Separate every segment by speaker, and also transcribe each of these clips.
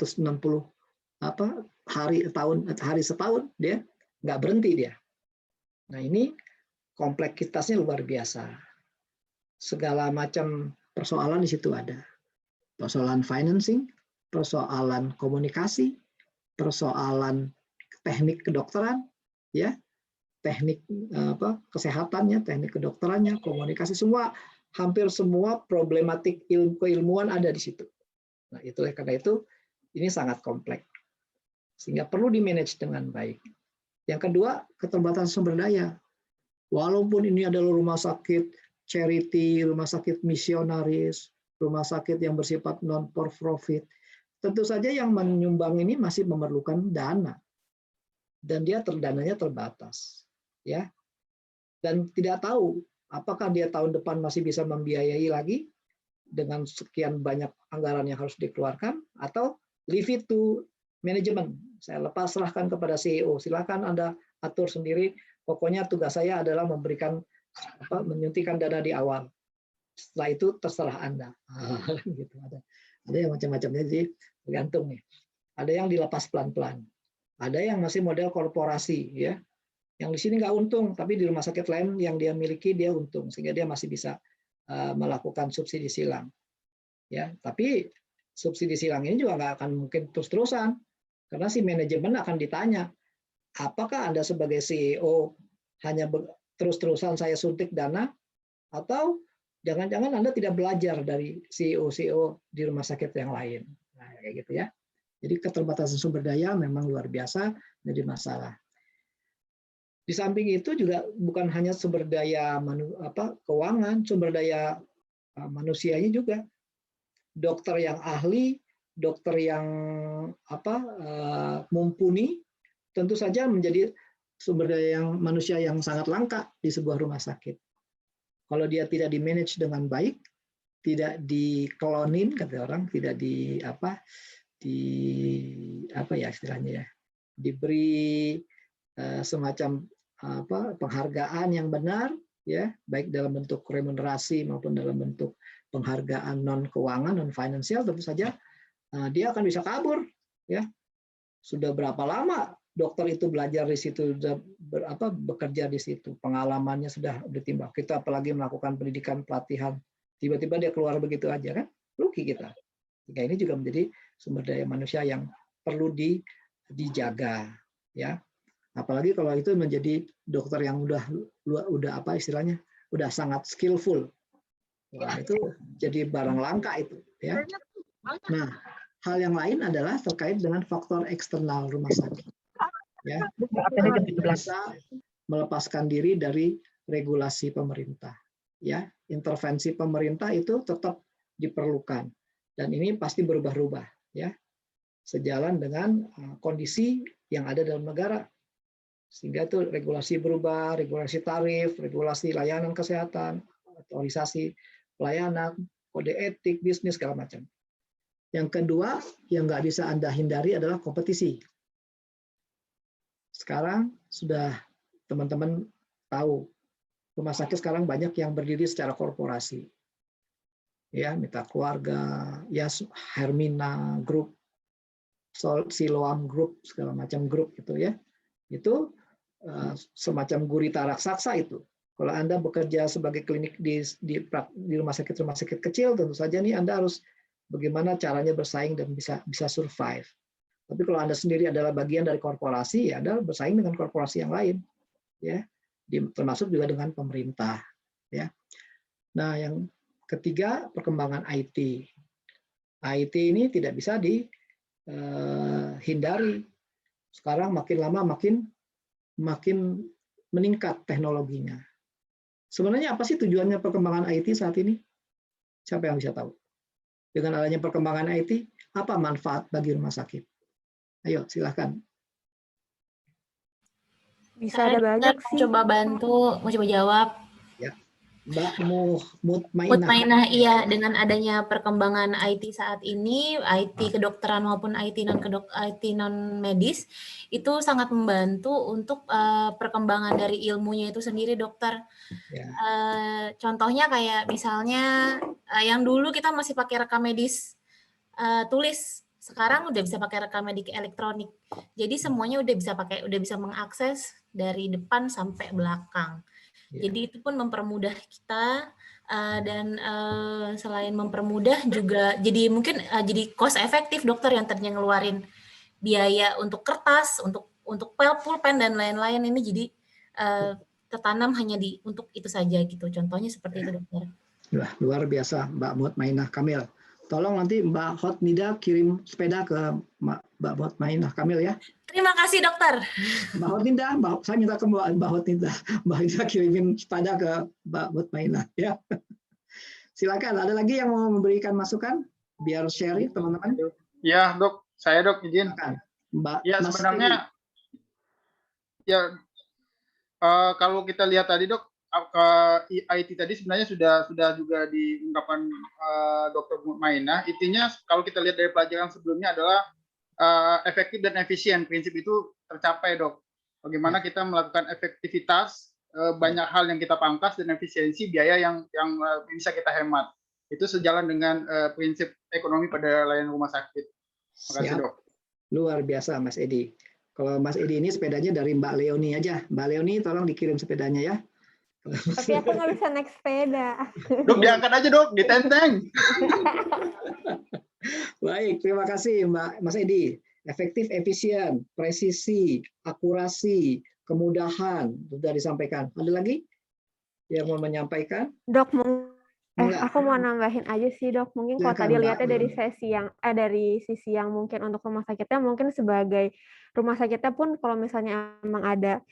Speaker 1: 360 hari setahun, dia nggak berhenti dia. Nah, ini kompleksitasnya luar biasa. Segala macam persoalan di situ ada. Persoalan financing, persoalan komunikasi, persoalan teknik kedokteran, ya, teknik kesehatannya, teknik kedokterannya, komunikasi, semua, hampir semua problematik keilmuan ada di situ. Nah, karena itu ini sangat kompleks, sehingga perlu di-manage dengan baik. Yang kedua, keterbatasan sumber daya. Walaupun ini adalah rumah sakit charity, rumah sakit misionaris, rumah sakit yang bersifat non-for-profit, tentu saja yang menyumbang ini masih memerlukan dana, dan dananya terbatas, ya. Dan tidak tahu apakah dia tahun depan masih bisa membiayai lagi dengan sekian banyak anggaran yang harus dikeluarkan, atau leave it to manajemen. Saya serahkan kepada CEO. Silakan Anda atur sendiri. Pokoknya tugas saya adalah menyuntikkan dana di awal. Setelah itu terserah Anda. Gitu. Ada yang macam-macamnya, jadi tergantung nih. Ada yang dilepas pelan-pelan. Ada yang masih model korporasi, ya. Yang di sini nggak untung, tapi di rumah sakit lain yang dia miliki dia untung, sehingga dia masih bisa melakukan subsidi silang. Ya, tapi subsidi silang ini juga nggak akan mungkin terus-terusan, karena si manajemen akan ditanya, apakah Anda sebagai CEO hanya terus-terusan saya suntik dana, atau jangan-jangan Anda tidak belajar dari CEO-CEO di rumah sakit yang lain. Nah, kayak gitu ya. Jadi keterbatasan sumber daya memang luar biasa jadi masalah. Di samping itu juga bukan hanya sumber daya keuangan, sumber daya manusianya juga. Dokter yang ahli, dokter yang mumpuni, tentu saja menjadi sumber daya manusia yang sangat langka di sebuah rumah sakit. Kalau dia tidak di-manage dengan baik, tidak diklonin, kata orang, tidak istilahnya ya, diberi semacam penghargaan yang benar, ya, baik dalam bentuk remunerasi maupun dalam bentuk penghargaan non keuangan, non finansial, tentu saja dia akan bisa kabur, ya. Sudah berapa lama dokter itu belajar di situ, bekerja di situ, pengalamannya sudah bertambah. Kita apalagi melakukan pendidikan pelatihan, tiba-tiba dia keluar begitu aja, kan rugi kita. Sehingga ini juga menjadi sumber daya manusia yang perlu dijaga, ya. Apalagi kalau itu menjadi dokter yang udah sangat skillful. Wah, itu jadi barang langka itu, ya. Nah, hal yang lain adalah terkait dengan faktor eksternal rumah sakit. Ya, kita bisa melepaskan diri dari regulasi pemerintah. Ya, intervensi pemerintah itu tetap diperlukan, dan ini pasti berubah-ubah, ya, sejalan dengan kondisi yang ada dalam negara. Sehingga itu regulasi berubah, regulasi tarif, regulasi layanan kesehatan, otorisasi pelayanan, kode etik, bisnis, segala macam. Yang kedua, yang nggak bisa Anda hindari adalah kompetisi. Sekarang sudah teman-teman tahu, rumah sakit sekarang banyak yang berdiri secara korporasi. Ya, Mitra Keluarga, ya, Hermina Group, Siloam Group, segala macam grup itu, ya. Itu semacam gurita raksasa itu. Kalau Anda bekerja sebagai klinik di rumah sakit kecil, tentu saja nih Anda harus bagaimana caranya bersaing dan bisa survive. Tapi kalau Anda sendiri adalah bagian dari korporasi, ya Anda bersaing dengan korporasi yang lain, ya, termasuk juga dengan pemerintah, ya. Nah, yang ketiga, perkembangan IT. IT ini tidak bisa dihindari. Sekarang makin lama makin meningkat teknologinya. Sebenarnya apa sih tujuannya perkembangan IT saat ini? Siapa yang bisa tahu? Dengan adanya perkembangan IT, apa manfaat bagi rumah sakit? Ayo, silahkan.
Speaker 2: Bisa ada banyak sih.
Speaker 3: Coba bantu, mau coba jawab.
Speaker 1: Ya, Mbak Mutmainah.
Speaker 3: Mutmainah, iya, dengan adanya perkembangan IT saat ini, IT kedokteran maupun IT non medis itu sangat membantu untuk perkembangan dari ilmunya itu sendiri, dokter. Ya. Contohnya kayak misalnya yang dulu kita masih pakai rekam medis tulis, Sekarang udah bisa pakai rekam medik elektronik. Jadi semuanya udah bisa mengakses dari depan sampai belakang. Jadi itu pun mempermudah kita dan selain mempermudah juga jadi mungkin jadi cost efektif dokter yang tadinya ngeluarin biaya untuk kertas, untuk pulpen dan lain-lain ini jadi tertanam hanya untuk itu saja gitu. Contohnya seperti itu dokter.
Speaker 1: Wah, luar biasa Mbak Mutmainah Kamil. Tolong nanti Mbak Hotnida kirim sepeda ke Mbak Mutmainah Kamil ya.
Speaker 3: Terima kasih dokter.
Speaker 1: Mbak Hotnida, saya minta ke Mbak Hotnida, Mbak Hotnida kirimin sepeda ke Mbak Mutmainah ya. Silakan, ada lagi yang mau memberikan masukan biar sharing teman-teman?
Speaker 4: Ya dok, saya dok izin.
Speaker 1: Silakan. Mbak.
Speaker 4: Ya
Speaker 1: Mas
Speaker 4: sebenarnya ya kalau kita lihat tadi dok, IT tadi sebenarnya sudah juga diungkapkan Dr. Mutmainah. Intinya kalau kita lihat dari pelajaran sebelumnya adalah efektif dan efisien. Prinsip itu tercapai dok. Bagaimana kita melakukan efektivitas, banyak hal yang kita pangkas dan efisiensi biaya yang bisa kita hemat. Itu sejalan dengan prinsip ekonomi pada layanan rumah sakit. Terima kasih dok.
Speaker 1: Luar biasa Mas Edi. Kalau Mas Edi ini sepedanya dari Mbak Leoni aja. Mbak Leoni tolong dikirim sepedanya ya.
Speaker 2: Tapi aku nggak bisa naik sepeda.
Speaker 4: Dok, diangkat aja dok, ditenteng.
Speaker 1: Baik, terima kasih Mas Edi. Efektif, efisien, presisi, akurasi, kemudahan sudah disampaikan. Ada lagi yang mau menyampaikan?
Speaker 2: Dok, aku mau nambahin aja sih dok. Mungkin kalau tadi lihatnya dari sisi yang mungkin untuk rumah sakitnya, mungkin sebagai rumah sakitnya pun kalau misalnya emang ada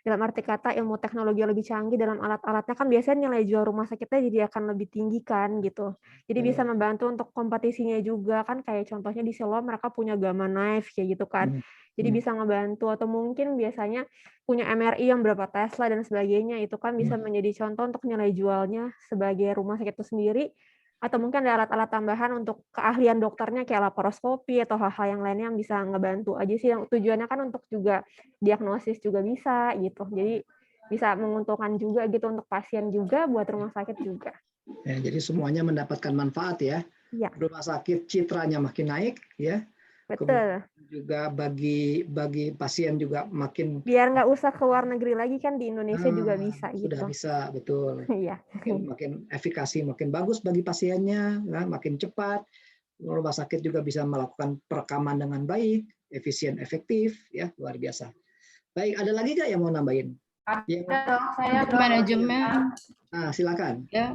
Speaker 2: dalam arti kata ilmu teknologi yang lebih canggih dalam alat-alatnya kan biasanya nilai jual rumah sakitnya jadi akan lebih tinggi kan gitu. Jadi bisa membantu untuk kompetisinya juga kan, kayak contohnya di Siloam mereka punya Gamma Knife kayak gitu kan. Jadi bisa ngebantu, atau mungkin biasanya punya MRI yang berapa Tesla dan sebagainya, itu kan bisa menjadi contoh untuk nilai jualnya sebagai rumah sakit itu sendiri. Atau mungkin ada alat-alat tambahan untuk keahlian dokternya kayak laparoskopi atau hal-hal yang lainnya yang bisa ngebantu aja sih, yang tujuannya kan untuk juga diagnosis juga bisa gitu. Jadi bisa menguntungkan juga gitu untuk pasien juga, buat rumah sakit juga.
Speaker 1: Ya, jadi semuanya mendapatkan manfaat ya.
Speaker 2: Ya.
Speaker 1: Rumah sakit citranya makin naik ya.
Speaker 2: Betul.
Speaker 1: Kemudian juga bagi pasien juga makin,
Speaker 2: biar nggak usah ke luar negeri lagi kan, di Indonesia juga bisa gitu.
Speaker 1: Sudah bisa, betul.
Speaker 2: Iya.
Speaker 1: Makin efikasi, makin bagus bagi pasiennya, ya, makin cepat. Rumah sakit juga bisa melakukan perekaman dengan baik, efisien, efektif, ya luar biasa. Baik, ada lagi nggak yang mau nambahin?
Speaker 5: Ada, saya manajemen.
Speaker 1: Nah, silakan.
Speaker 5: Ya.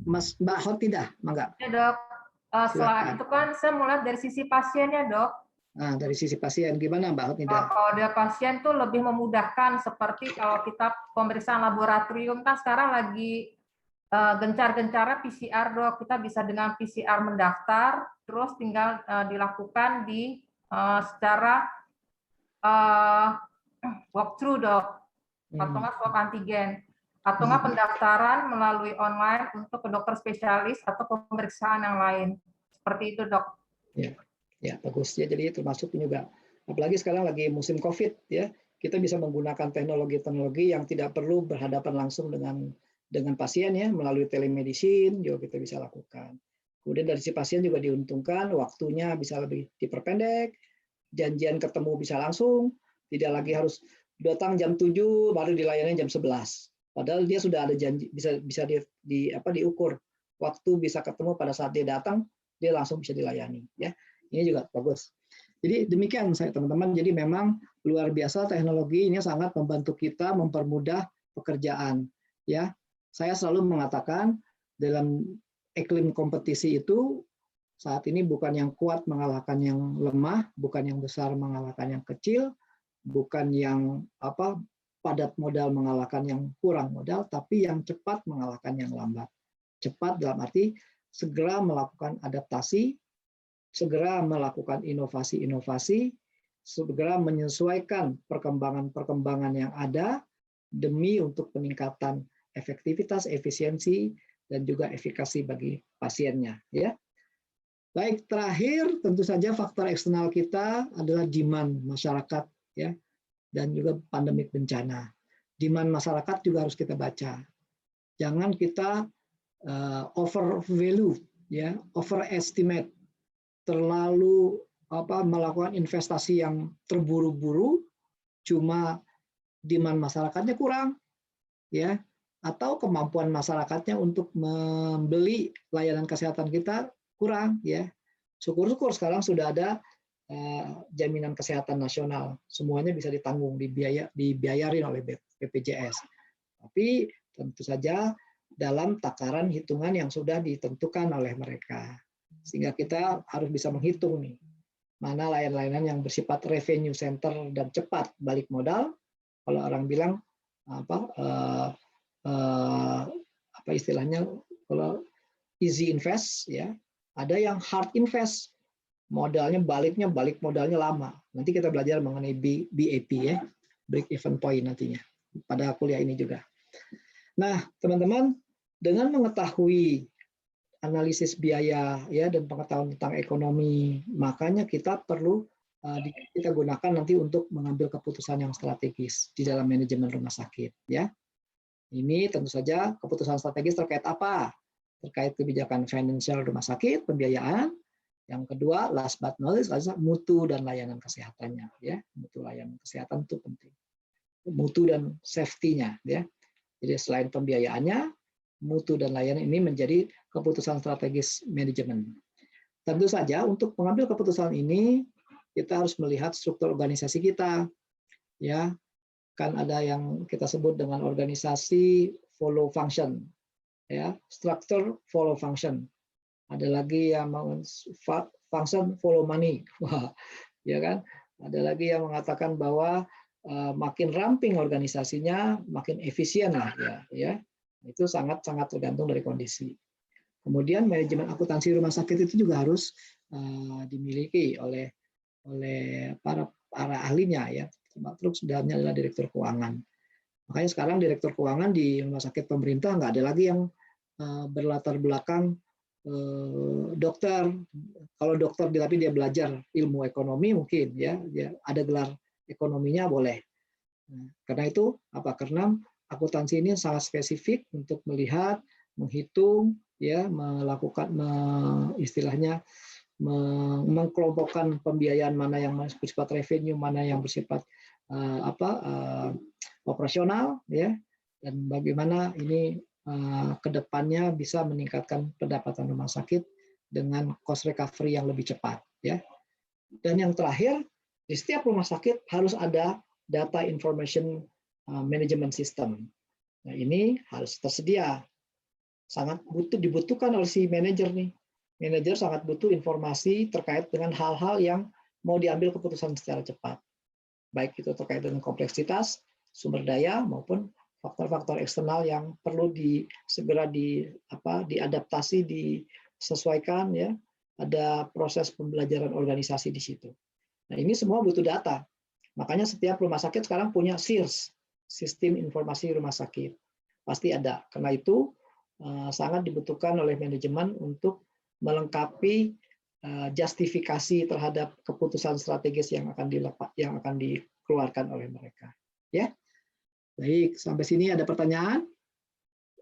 Speaker 1: Mbak Hotnida, mangga.
Speaker 5: Ya dok. Setelah itu kan saya mulai dari sisi pasiennya dok.
Speaker 1: Nah, dari sisi pasien gimana Mbak Hotnida?
Speaker 5: Kalau ada pasien tuh lebih memudahkan, seperti kalau kita pemeriksaan laboratorium kan sekarang lagi gencar-gencarnya PCR dok. Kita bisa dengan PCR mendaftar, terus tinggal dilakukan secara walkthrough dok, atau nggak swab antigen, atau nggak pendaftaran melalui online untuk ke dokter spesialis atau pemeriksaan yang lain. Seperti itu dok.
Speaker 1: Ya, bagus ya. Jadi termasuk juga, apalagi sekarang lagi musim COVID ya, kita bisa menggunakan teknologi-teknologi yang tidak perlu berhadapan langsung dengan pasien ya, melalui telemedicine juga kita bisa lakukan. Kemudian dari si pasien juga diuntungkan, waktunya bisa lebih diperpendek, janjian ketemu bisa langsung, tidak lagi harus datang jam 7 baru dilayani jam 11. Padahal dia sudah ada janji, bisa diukur waktu bisa ketemu pada saat dia datang, dia langsung bisa dilayani ya. Ini juga bagus. Jadi demikian saya teman-teman. Jadi memang luar biasa teknologi ini sangat membantu kita mempermudah pekerjaan ya. Saya selalu mengatakan dalam iklim kompetisi itu saat ini bukan yang kuat mengalahkan yang lemah, bukan yang besar mengalahkan yang kecil, bukan yang padat modal mengalahkan yang kurang modal, tapi yang cepat mengalahkan yang lambat. Cepat dalam arti segera melakukan adaptasi, segera melakukan inovasi-inovasi, segera menyesuaikan perkembangan-perkembangan yang ada demi untuk peningkatan efektivitas, efisiensi, dan juga efikasi bagi pasiennya. Ya. Baik, terakhir tentu saja faktor eksternal kita adalah demand masyarakat ya, dan juga pandemik bencana. Demand masyarakat juga harus kita baca. Jangan kita overvalue ya, overestimate, terlalu melakukan investasi yang terburu-buru, cuma demand masyarakatnya kurang, ya, atau kemampuan masyarakatnya untuk membeli layanan kesehatan kita kurang, ya. Syukur-syukur sekarang sudah ada jaminan kesehatan nasional, semuanya bisa ditanggung, dibiayarin oleh BPJS. Tapi tentu saja dalam takaran hitungan yang sudah ditentukan oleh mereka, sehingga kita harus bisa menghitung nih, mana layanan-layanan yang bersifat revenue center dan cepat balik modal. Kalau orang bilang apa istilahnya, kalau easy invest, ya, ada yang hard invest, modalnya balik modalnya lama. Nanti kita belajar mengenai BEP, ya, break even point nantinya pada kuliah ini juga. Nah, teman-teman, dengan mengetahui analisis biaya, ya, dan pengetahuan tentang ekonomi, makanya kita perlu kita gunakan nanti untuk mengambil keputusan yang strategis di dalam manajemen rumah sakit, ya. Ini tentu saja keputusan strategis terkait apa? Terkait kebijakan financial rumah sakit, pembiayaan. Yang kedua, last but not least, mutu dan layanan kesehatannya, ya. Mutu layanan kesehatan itu penting. Mutu dan safety-nya, ya. Jadi selain pembiayaannya, mutu dan layanan ini menjadi keputusan strategis manajemen. Tentu saja untuk mengambil keputusan ini kita harus melihat struktur organisasi kita, ya. Kan ada yang kita sebut dengan organisasi follow function, ya, structure follow function. Ada lagi yang function follow money, wah, ya kan. Ada lagi yang mengatakan bahwa makin ramping organisasinya, makin efisien lah, ya. Itu sangat-sangat tergantung dari kondisi. Kemudian manajemen akuntansi rumah sakit itu juga harus dimiliki oleh para ahlinya, ya. Terus dalamnya adalah direktur keuangan. Makanya sekarang direktur keuangan di rumah sakit pemerintah nggak ada lagi yang berlatar belakang dokter. Kalau dokter tapi dia belajar ilmu ekonomi mungkin, ya, ada gelar ekonominya boleh. Karena itu apa? Karena akuntansi ini sangat spesifik untuk melihat, menghitung, ya, melakukan istilahnya mengkelompokkan pembiayaan mana yang bersifat revenue, mana yang bersifat operasional, ya, dan bagaimana ini kedepannya bisa meningkatkan pendapatan rumah sakit dengan cost recovery yang lebih cepat, ya. Dan yang terakhir, di setiap rumah sakit harus ada data information management system. Nah, ini harus tersedia. Sangat dibutuhkan oleh si manajer nih. Manajer sangat butuh informasi terkait dengan hal-hal yang mau diambil keputusan secara cepat. Baik itu terkait dengan kompleksitas, sumber daya, maupun faktor-faktor eksternal yang perlu segera diadaptasi, disesuaikan, ya. Ada proses pembelajaran organisasi di situ. Nah, ini semua butuh data. Makanya setiap rumah sakit sekarang punya SIRS, Sistem Informasi Rumah Sakit. Pasti ada. Karena itu sangat dibutuhkan oleh manajemen untuk melengkapi justifikasi terhadap keputusan strategis yang akan dikeluarkan oleh mereka. Ya, baik. Sampai sini ada pertanyaan?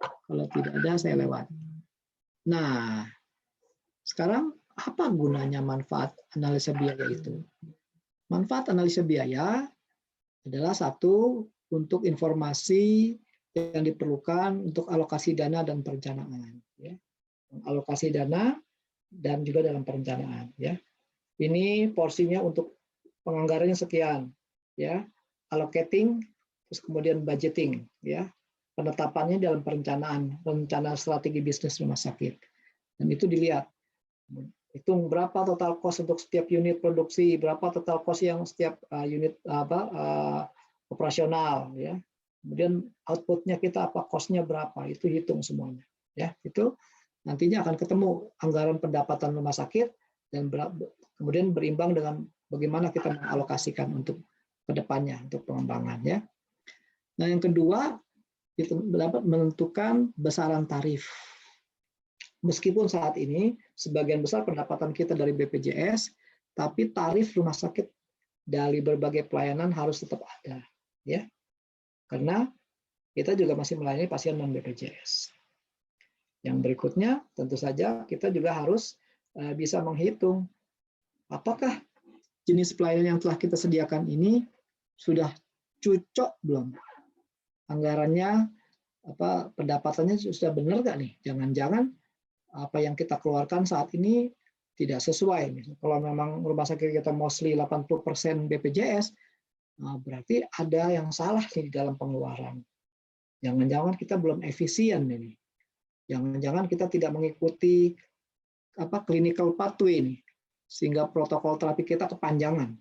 Speaker 1: Kalau tidak ada, saya lewat. Nah, sekarang apa gunanya manfaat analisa biaya itu? Manfaat analisa biaya adalah satu, untuk informasi yang diperlukan untuk alokasi dana dan perencanaan, ya. Alokasi dana dan juga dalam perencanaan, ya. Ini porsinya untuk penganggarannya sekian, ya. Allocating, terus kemudian budgeting, ya. Penetapannya dalam perencanaan, rencana strategi bisnis rumah sakit. Dan itu dilihat. Hitung berapa total cost untuk setiap unit produksi, berapa total cost yang setiap unit operasional, ya. Kemudian outputnya kita apa, cost-nya berapa, itu hitung semuanya, ya. Itu nantinya akan ketemu anggaran pendapatan rumah sakit dan kemudian berimbang dengan bagaimana kita mengalokasikan untuk kedepannya, untuk pengembangan, ya. Nah, yang kedua, itu dapat menentukan besaran tarif. Meskipun saat ini sebagian besar pendapatan kita dari BPJS, tapi tarif rumah sakit dari berbagai pelayanan harus tetap ada, ya. Karena kita juga masih melayani pasien non BPJS. Yang berikutnya, tentu saja kita juga harus bisa menghitung apakah jenis pelayanan yang telah kita sediakan ini sudah cocok belum? Anggarannya, pendapatannya sudah benar nggak nih? Jangan-jangan apa yang kita keluarkan saat ini tidak sesuai. Kalau memang rumah sakit kita mostly 80% BPJS, berarti ada yang salah nih di dalam pengeluaran. Jangan-jangan kita belum efisien ini. Jangan-jangan kita tidak mengikuti clinical pathway ini, sehingga protokol terapi kita kepanjangan.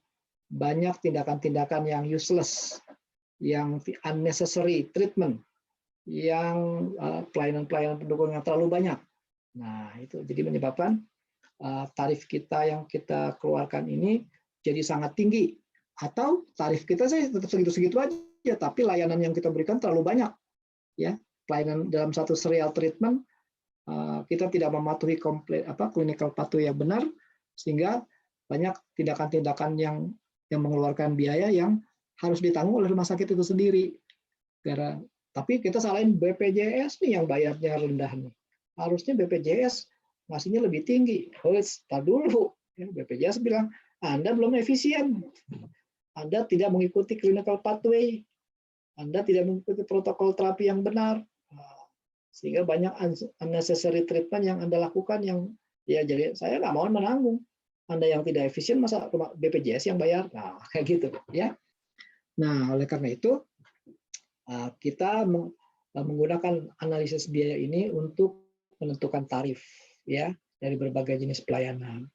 Speaker 1: Banyak tindakan-tindakan yang useless, yang unnecessary treatment, yang pelayanan-pelayanan pendukung yang terlalu banyak. Nah, itu jadi menyebabkan tarif kita yang kita keluarkan ini jadi sangat tinggi. Atau tarif kita sih tetap segitu-segitu aja, tapi layanan yang kita berikan terlalu banyak. Ya, pelayanan dalam satu serial treatment kita tidak mematuhi clinical pathway yang benar, sehingga banyak tindakan-tindakan yang mengeluarkan biaya yang harus ditanggung oleh rumah sakit itu sendiri. Tapi kita salahin BPJS nih yang bayarnya rendah nih. Harusnya BPJS ngasihnya lebih tinggi. Tar dulu. BPJS bilang, Anda belum efisien. Anda tidak mengikuti clinical pathway. Anda tidak mengikuti protokol terapi yang benar. Sehingga banyak unnecessary treatment yang Anda lakukan yang jadi saya nggak mau menanggung. Anda yang tidak efisien, masa BPJS yang bayar? Nah, kayak gitu ya. Nah, oleh karena itu kita menggunakan analisis biaya ini untuk menentukan tarif ya dari berbagai jenis pelayanan.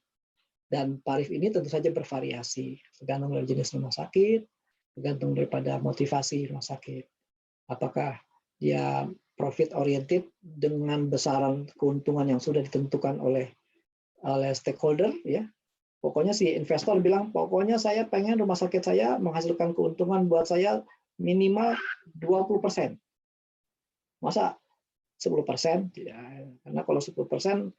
Speaker 1: Dan tarif ini tentu saja bervariasi, tergantung dari jenis rumah sakit, tergantung daripada motivasi rumah sakit. Apakah dia profit oriented dengan besaran keuntungan yang sudah ditentukan oleh stakeholder ya. Pokoknya si investor bilang, pokoknya saya pengen rumah sakit saya menghasilkan keuntungan buat saya minimal 20%. Masa 10%? Ya, karena kalau 10%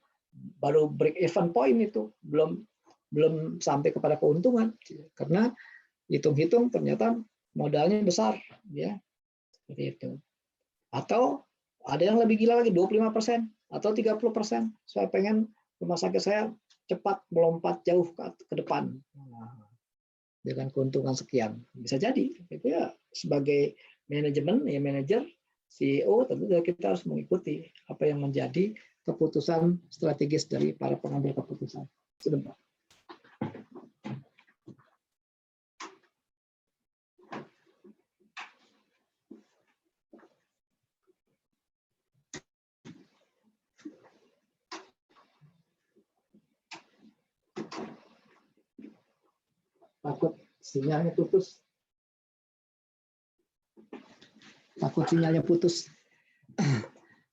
Speaker 1: baru break even point itu, belum sampai kepada keuntungan. Karena hitung-hitung ternyata modalnya besar, ya seperti itu. Atau ada yang lebih gila lagi, 25% atau 30%. Saya pengen rumah sakit saya cepat melompat jauh ke depan dengan keuntungan sekian. Bisa jadi itu ya, sebagai manajemen ya, manajer CEO tentu kita harus mengikuti apa yang menjadi keputusan strategis dari para pengambil keputusan. Sebentar. Takut sinyalnya putus.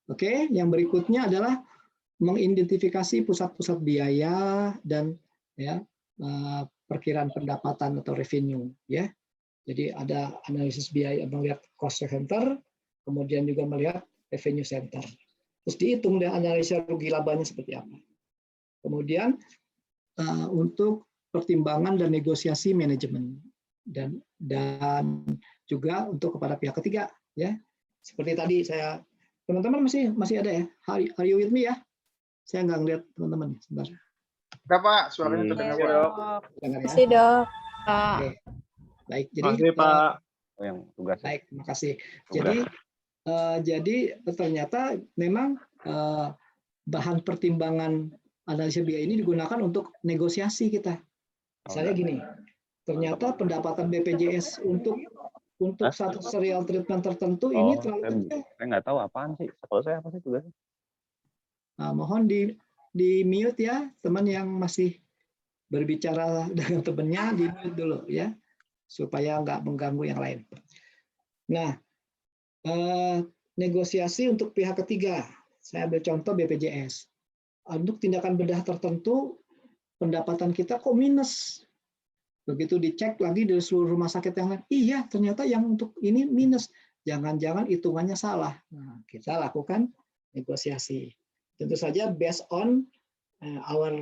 Speaker 1: Oke, yang berikutnya adalah mengidentifikasi pusat-pusat biaya dan ya perkiraan pendapatan atau revenue ya. Jadi ada analisis biaya, melihat cost center, kemudian juga melihat revenue center. Terus dihitung deh analisa rugi labanya seperti apa. Kemudian untuk pertimbangan dan negosiasi manajemen dan juga untuk kepada pihak ketiga ya. Seperti tadi saya, teman-teman masih ada ya? Are you with me ya? Saya nggak ngeliat teman-teman sebentar.
Speaker 4: Ada Pak, suaranya terdengar Pak.
Speaker 2: Masih Dok.
Speaker 1: Oke. Baik, jadi
Speaker 6: Pak. Yang tugas.
Speaker 1: Baik, terima kasih. Jadi ternyata memang bahan pertimbangan analisa biaya ini digunakan untuk negosiasi kita. Misalnya gini, ternyata pendapatan BPJS untuk satu serial treatment tertentu ini terlalu kecil.
Speaker 6: Saya nggak tahu apaan sih. Kalau saya apa sih tugasnya?
Speaker 1: Nah, mohon di mute ya, teman yang masih berbicara dengan temannya di mute dulu ya, supaya nggak mengganggu yang lain. Nah, negosiasi untuk pihak ketiga. Saya ambil contoh BPJS. Untuk tindakan bedah tertentu, pendapatan kita kok minus. Begitu dicek lagi dari seluruh rumah sakit yang lain, iya ternyata yang untuk ini minus. Jangan-jangan hitungannya salah. Nah, kita lakukan negosiasi. Tentu saja based on our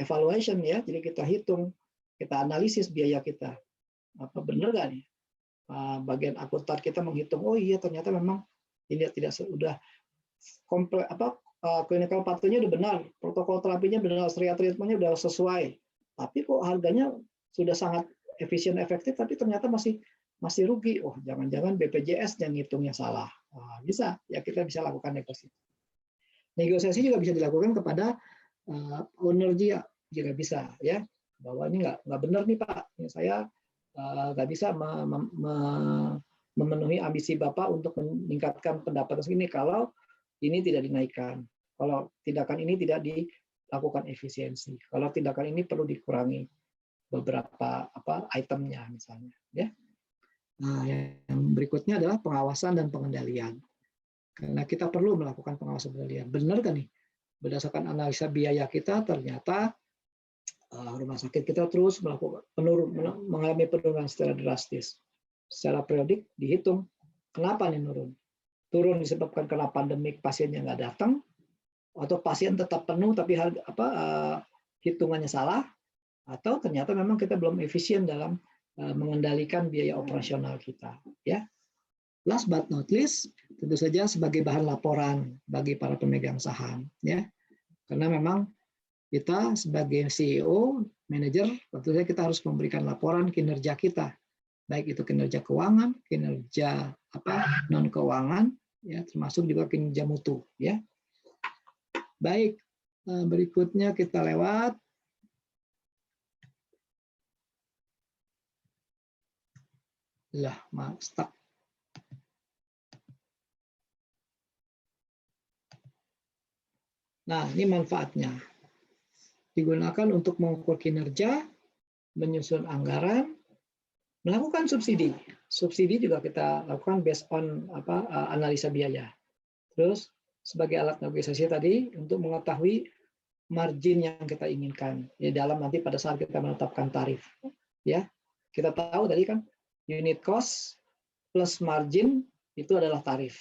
Speaker 1: evaluation ya. Jadi kita hitung, kita analisis biaya kita. Apa benar nggak nih? Bagian akuntan kita menghitung, oh iya ternyata memang ini tidak sudah clinical pathway-nya udah benar, protokol terapinya benar, serial treatment-nya udah sesuai. tapi kok harganya sudah sangat efisien efektif, tapi ternyata masih rugi. Oh, jangan-jangan BPJS yang ngitungnya salah. Nah, bisa ya, kita bisa lakukan negosiasi. Negosiasi juga bisa dilakukan kepada owner juga bisa ya, bahwa ini nggak benar nih Pak, saya nggak bisa memenuhi ambisi Bapak untuk meningkatkan pendapatan segini kalau ini tidak dinaikkan, kalau tindakan ini tidak dilakukan efisiensi, kalau tindakan ini perlu dikurangi beberapa itemnya misalnya ya. Nah, yang berikutnya adalah pengawasan dan pengendalian. Karena kita perlu melakukan pengawasan pengendalian. Benar kan nih? Berdasarkan analisa biaya kita, ternyata rumah sakit kita terus mengalami penurunan secara drastis. Secara periodik dihitung, kenapa nih menurun? Turun disebabkan karena pandemik, pasiennya nggak datang, atau pasien tetap penuh tapi hitungannya salah, atau ternyata memang kita belum efisien dalam mengendalikan biaya operasional kita. Ya. Last but not least, tentu saja sebagai bahan laporan bagi para pemegang saham, ya, karena memang kita sebagai CEO, manajer, tentu saja kita harus memberikan laporan kinerja kita, baik itu kinerja keuangan, kinerja non keuangan, ya, termasuk juga kinerja mutu, ya. Baik, berikutnya kita lewat. Lah, stuck. Nah, ini manfaatnya. Digunakan untuk mengukur kinerja, menyusun anggaran, melakukan subsidi. Subsidi juga kita lakukan based on analisa biaya. Terus sebagai alat negosiasi tadi untuk mengetahui margin yang kita inginkan ya, dalam nanti pada saat kita menetapkan tarif. Ya, kita tahu tadi kan unit cost plus margin itu adalah tarif.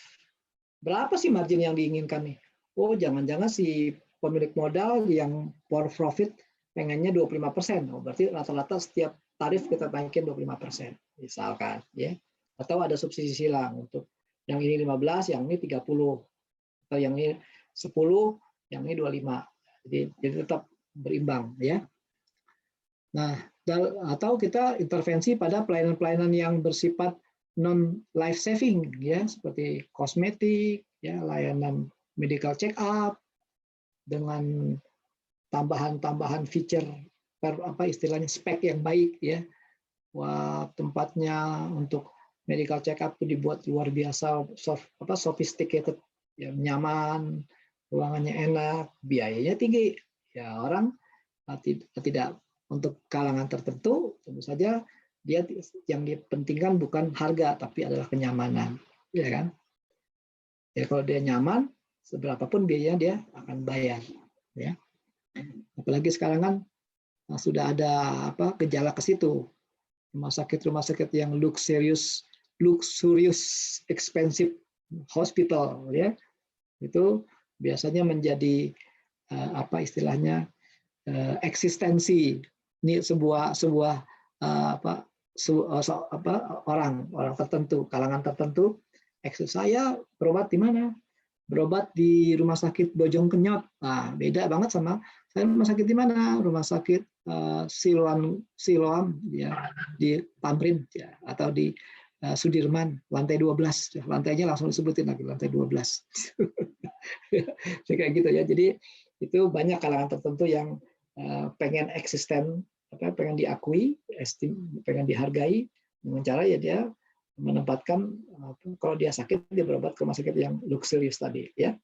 Speaker 1: Berapa sih margin yang diinginkan nih? Oh, jangan-jangan si pemilik modal yang for profit pengennya 25%. Oh, berarti rata-rata setiap tarif kita naikin 25%, misalkan, ya. Atau ada subsidi silang untuk yang ini 15, yang ini 30, atau yang ini 10, yang ini 25. Jadi tetap berimbang, ya. Nah, atau kita intervensi pada pelayanan-pelayanan yang bersifat non life saving, ya, seperti kosmetik, ya, layanan medical check up dengan tambahan feature istilahnya spek yang baik, ya. Wah, tempatnya untuk medical check up itu dibuat luar biasa sophisticated, ya, nyaman, ruangannya enak, biayanya tinggi. Ya, orang tidak, untuk kalangan tertentu tentu saja dia yang dipentingkan bukan harga tapi adalah kenyamanan, ya kan? Ya, kalau dia nyaman, seberapapun biayanya dia akan bayar, ya. Apalagi sekarang kan sudah ada gejala ke situ. Rumah sakit yang luxurious expensive hospital, ya. Itu biasanya menjadi istilahnya eksistensi ini sebuah orang tertentu, kalangan tertentu. Saya berobat di mana? Berobat di rumah sakit Bojong Kenyot. Nah, beda banget sama saya rumah sakit di mana? Rumah sakit Siloam, ya, di Tamrin, ya, atau di Sudirman, lantai 12. Lantainya langsung disebutin lagi, lantai 12. Kayak gitu, ya. Jadi itu banyak kalangan tertentu yang pengen eksisten, pengen diakui, pengen dihargai dengan cara ya dia menempatkan kalau dia sakit dia berobat ke rumah sakit yang luxurious tadi, ya.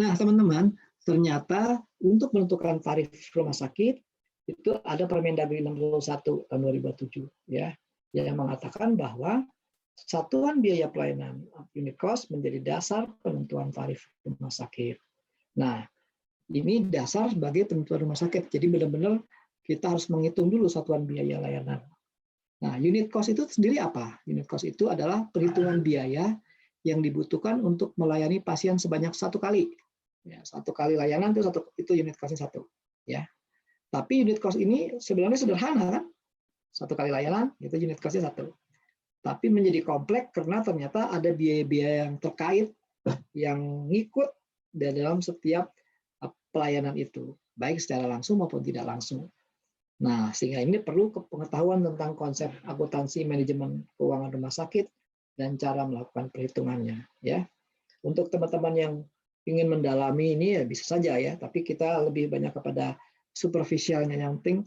Speaker 1: Nah, teman-teman, ternyata untuk menentukan tarif rumah sakit itu ada Permendagri 61 tahun 2007, ya, yang mengatakan bahwa satuan biaya pelayanan unit cost menjadi dasar penentuan tarif rumah sakit. Nah, ini dasar sebagai penentuan rumah sakit. Jadi benar-benar kita harus menghitung dulu satuan biaya layanan. Nah, unit cost itu sendiri apa? Unit cost itu adalah perhitungan biaya yang dibutuhkan untuk melayani pasien sebanyak satu kali. Ya, satu kali layanan itu unit cost-nya satu. Ya. Tapi unit cost ini sebenarnya sederhana, kan? Satu kali layanan itu unit cost-nya satu. Tapi menjadi kompleks karena ternyata ada biaya-biaya yang terkait yang ngikut dalam setiap pelayanan itu, baik secara langsung maupun tidak langsung. Nah, sehingga ini perlu pengetahuan tentang konsep akuntansi manajemen keuangan rumah sakit dan cara melakukan perhitungannya. Ya, untuk teman-teman yang ingin mendalami ini ya bisa saja ya, tapi kita lebih banyak kepada superficialnya. Yang penting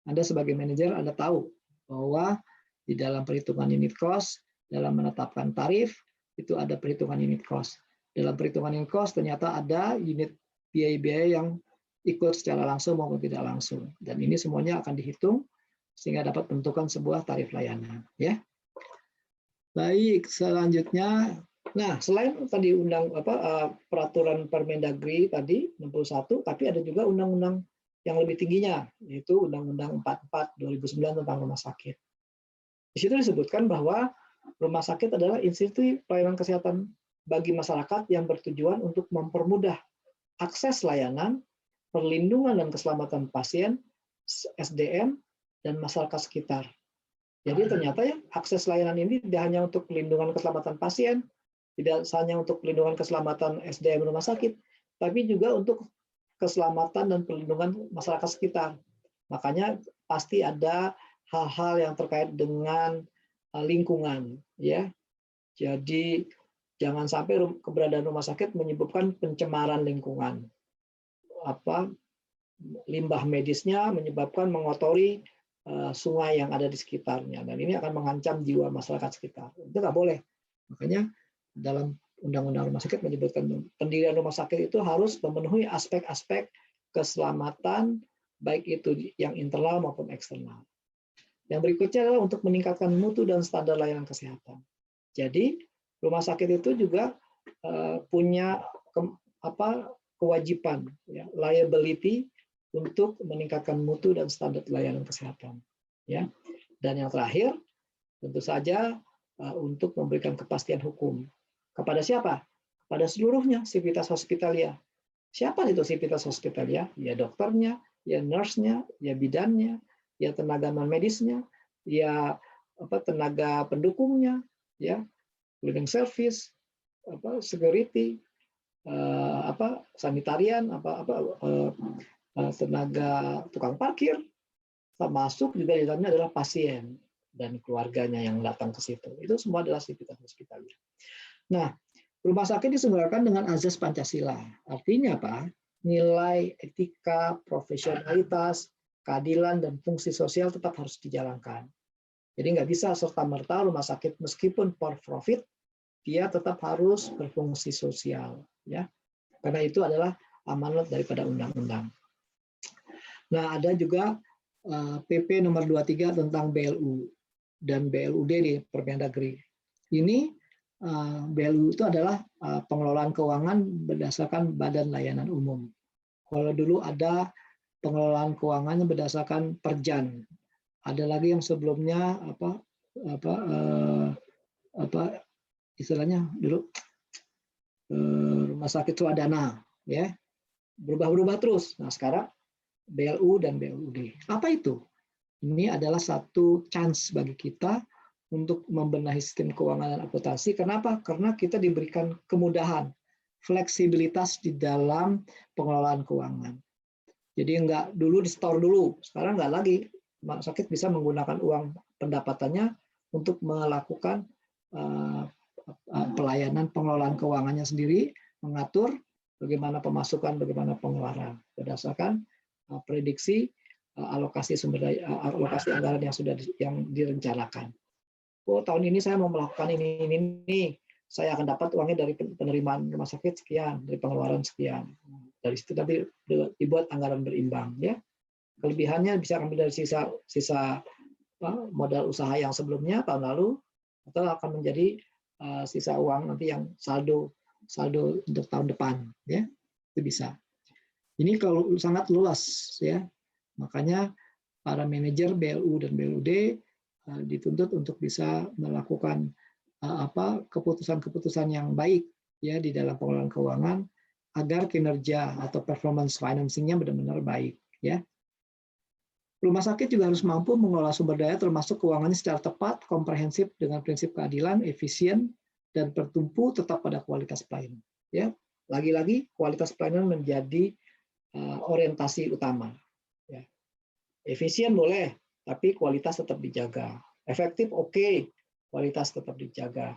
Speaker 1: Anda sebagai manajer Anda tahu bahwa di dalam perhitungan unit cost, dalam menetapkan tarif itu ada perhitungan unit cost. Dalam perhitungan unit cost ternyata ada unit biaya-biaya yang ikut secara langsung maupun tidak langsung, dan ini semuanya akan dihitung sehingga dapat menentukan sebuah tarif layanan. Ya, baik, selanjutnya, nah selain tadi peraturan Permendagri tadi 61, tapi ada juga undang-undang yang lebih tingginya, yaitu Undang-Undang 44 2009 tentang rumah sakit. Di situ disebutkan bahwa rumah sakit adalah institusi pelayanan kesehatan bagi masyarakat yang bertujuan untuk mempermudah akses layanan, perlindungan dan keselamatan pasien, SDM, dan masyarakat sekitar. Jadi ternyata ya akses layanan ini tidak hanya untuk perlindungan keselamatan pasien, tidak hanya untuk perlindungan keselamatan SDM rumah sakit, tapi juga untuk keselamatan dan perlindungan masyarakat sekitar. Makanya pasti ada hal-hal yang terkait dengan lingkungan, ya. Jadi jangan sampai keberadaan rumah sakit menyebabkan pencemaran lingkungan. Limbah medisnya menyebabkan mengotori sungai yang ada di sekitarnya, dan ini akan mengancam jiwa masyarakat sekitar. Itu nggak boleh. Makanya dalam Undang-Undang Rumah Sakit menyebutkan pendirian rumah sakit itu harus memenuhi aspek-aspek keselamatan, baik itu yang internal maupun eksternal. Yang berikutnya adalah untuk meningkatkan mutu dan standar layanan kesehatan. Jadi rumah sakit itu juga punya kewajiban, ya, liability untuk meningkatkan mutu dan standar layanan kesehatan. Ya. Dan yang terakhir, tentu saja untuk memberikan kepastian hukum. Kepada siapa? Kepada seluruhnya sivitas hospitalia. Siapa itu sivitas hospitalia? Ya dokternya, ya nurse-nya, ya bidannya, ya tenaga non-medisnya, ya tenaga pendukungnya, ya cleaning service, security, sanitarian, tenaga tukang parkir, termasuk juga di dalamnya adalah pasien dan keluarganya yang datang ke situ. Itu semua adalah sivitas hospitalia. Nah, rumah sakit diselenggarakan dengan azas Pancasila. Artinya apa? Nilai etika, profesionalitas, keadilan, dan fungsi sosial tetap harus dijalankan. Jadi nggak bisa serta-merta rumah sakit meskipun for profit, dia tetap harus berfungsi sosial. Ya. Karena itu adalah amanat daripada undang-undang. Nah, ada juga PP nomor 23 tentang BLU dan BLUD di Permendagri. Ini BLU itu adalah pengelolaan keuangan berdasarkan Badan Layanan Umum. Kalau dulu ada pengelolaan keuangannya berdasarkan Perjan. Ada lagi yang sebelumnya istilahnya dulu rumah sakit swadana, ya, berubah-ubah terus. Nah sekarang BLU dan BLUD. Apa itu? Ini adalah satu chance bagi kita untuk membenahi sistem keuangan dan akuntansi. Kenapa? Karena kita diberikan kemudahan, fleksibilitas di dalam pengelolaan keuangan. Jadi enggak dulu di store dulu, sekarang enggak lagi. Rumah sakit bisa menggunakan uang pendapatannya untuk melakukan pelayanan pengelolaan keuangannya sendiri, mengatur bagaimana pemasukan, bagaimana pengeluaran berdasarkan prediksi alokasi sumber daya, alokasi anggaran yang direncanakan. Oh, tahun ini saya mau melakukan ini, saya akan dapat uangnya dari penerimaan rumah sakit sekian, dari pengeluaran sekian. Dari situ nanti dibuat anggaran berimbang, ya. Kelebihannya bisa ambil dari sisa modal usaha yang sebelumnya tahun lalu, atau akan menjadi sisa uang nanti yang saldo untuk tahun depan, ya. Itu bisa. Ini kalau sangat luas, ya. Makanya para manajer BLU dan BLUD dituntut untuk bisa melakukan keputusan-keputusan yang baik, ya, di dalam pengelolaan keuangan agar kinerja atau performance financing-nya benar-benar baik, ya. Rumah sakit juga harus mampu mengelola sumber daya termasuk keuangannya secara tepat, komprehensif dengan prinsip keadilan, efisien, dan bertumpu tetap pada kualitas pelayanan. Ya, lagi-lagi kualitas pelayanan menjadi orientasi utama. Ya. Efisien boleh, tapi kualitas tetap dijaga. Efektif oke, kualitas tetap dijaga.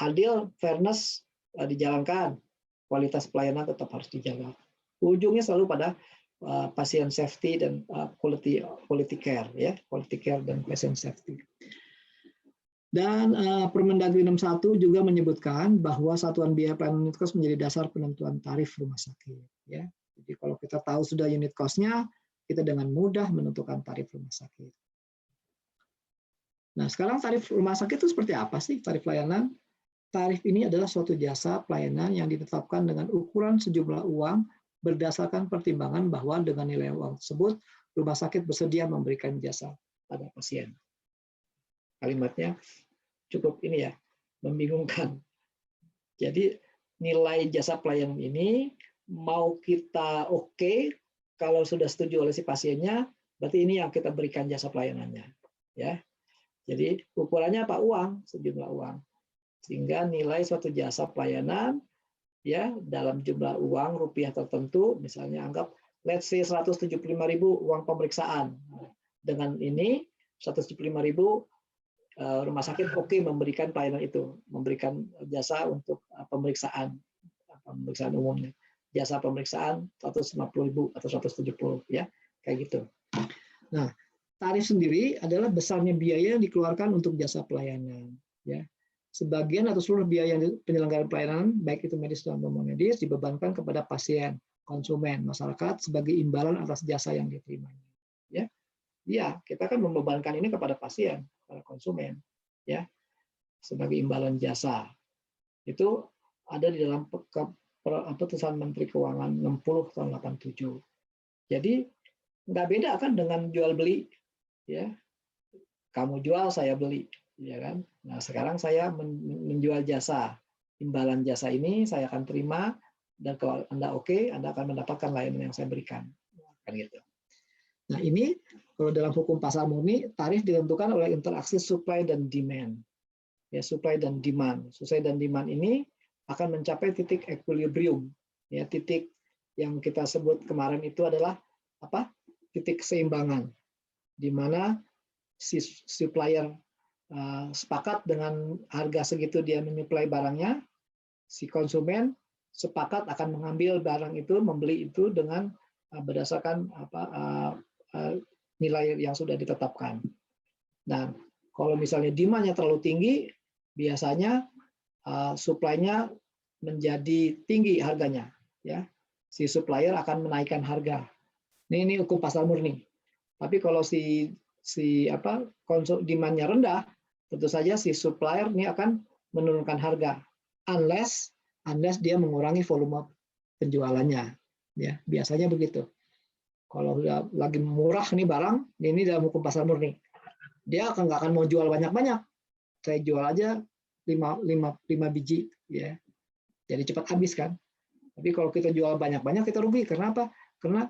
Speaker 1: Adil, fairness dijalankan, kualitas pelayanan tetap harus dijaga. Ujungnya selalu pada pasien safety dan quality care, ya, quality care dan patient safety. Dan Permendagri 61 juga menyebutkan bahwa satuan biaya pelayanan unit cost menjadi dasar penentuan tarif rumah sakit. Ya, jadi kalau kita tahu sudah unit cost-nya, kita dengan mudah menentukan tarif rumah sakit. Nah, sekarang tarif rumah sakit itu seperti apa sih tarif pelayanan? Tarif ini adalah suatu jasa pelayanan yang ditetapkan dengan ukuran sejumlah uang berdasarkan pertimbangan bahwa dengan nilai uang tersebut, rumah sakit bersedia memberikan jasa pada pasien. Kalimatnya cukup ini ya, membingungkan. Jadi nilai jasa pelayanan ini mau kita oke, kalau sudah setuju oleh si pasiennya, berarti ini yang kita berikan jasa pelayanannya. Ya, jadi ukurannya apa? Uang, sejumlah uang. Sehingga nilai suatu jasa pelayanan ya dalam jumlah uang rupiah tertentu, misalnya anggap let's say 175.000 uang pemeriksaan. Dengan ini 175.000 rumah sakit oke memberikan pelayanan itu, memberikan jasa untuk pemeriksaan umumnya. Jasa pemeriksaan 150.000 atau 170 ya, kayak gitu. Nah, tarif sendiri adalah besarnya biaya yang dikeluarkan untuk jasa pelayanan ya. Sebagian atau seluruh biaya penyelenggaraan pelayanan baik itu medis dan non medis dibebankan kepada pasien, konsumen, masyarakat sebagai imbalan atas jasa yang diterimanya. Ya. Ya, kita kan membebankan ini kepada pasien, kepada konsumen ya. Sebagai imbalan jasa. Itu ada di dalam putusan Menteri Keuangan 60 tahun 87. Jadi nggak beda kan dengan jual beli ya. Kamu jual, saya beli, ya kan? Nah, sekarang saya menjual jasa. Imbalan jasa ini saya akan terima dan kalau Anda oke, Anda akan mendapatkan layanan yang saya berikan. Kan gitu. Nah, ini kalau dalam hukum pasar murni tarif ditentukan oleh interaksi supply dan demand. Ya, supply dan demand. Supply dan demand ini akan mencapai titik equilibrium. Ya, titik yang kita sebut kemarin itu adalah apa? Titik keseimbangan, di mana si supplier sepakat dengan harga segitu dia menyuplai barangnya, si konsumen sepakat akan mengambil barang itu, membeli itu dengan berdasarkan nilai yang sudah ditetapkan. Nah, kalau misalnya demand-nya terlalu tinggi, biasanya supply-nya menjadi tinggi harganya, ya. Si supplier akan menaikkan harga. Ini hukum pasar murni. Tapi kalau demand-nya rendah, tentu saja si supplier ini akan menurunkan harga, unless dia mengurangi volume penjualannya, ya. Biasanya begitu. Kalau udah lagi murah nih barang, ini dalam hukum pasar murni, dia nggak akan mau jual banyak-banyak. Saya jual aja 5 biji, ya. Jadi cepat habis kan. Tapi kalau kita jual banyak-banyak kita rugi. Karena apa? Karena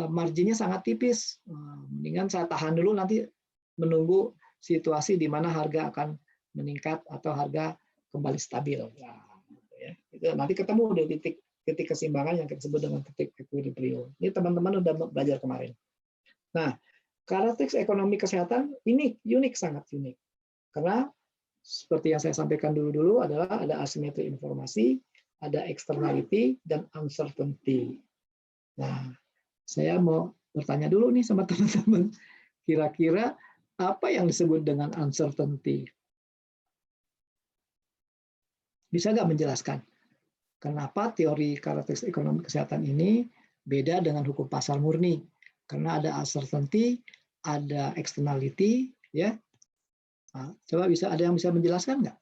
Speaker 1: marginnya sangat tipis. Mendingan saya tahan dulu, nanti menunggu situasi di mana harga akan meningkat atau harga kembali stabil. Nah, ya. Itu nanti ketemu di titik keseimbangan yang kita sebut dengan titik equilibrium. Ini teman-teman sudah belajar kemarin. Nah, karakteristik ekonomi kesehatan ini unik, sangat unik. Karena seperti yang saya sampaikan dulu adalah ada asimetri informasi, ada externality, dan uncertainty. Nah, saya mau bertanya dulu nih sama teman-teman, kira-kira apa yang disebut dengan uncertainty? Bisa nggak menjelaskan kenapa teori karakteristik ekonomi kesehatan ini beda dengan hukum pasar murni? Karena ada uncertainty, ada externality, ya. Nah, coba ada yang bisa menjelaskan nggak?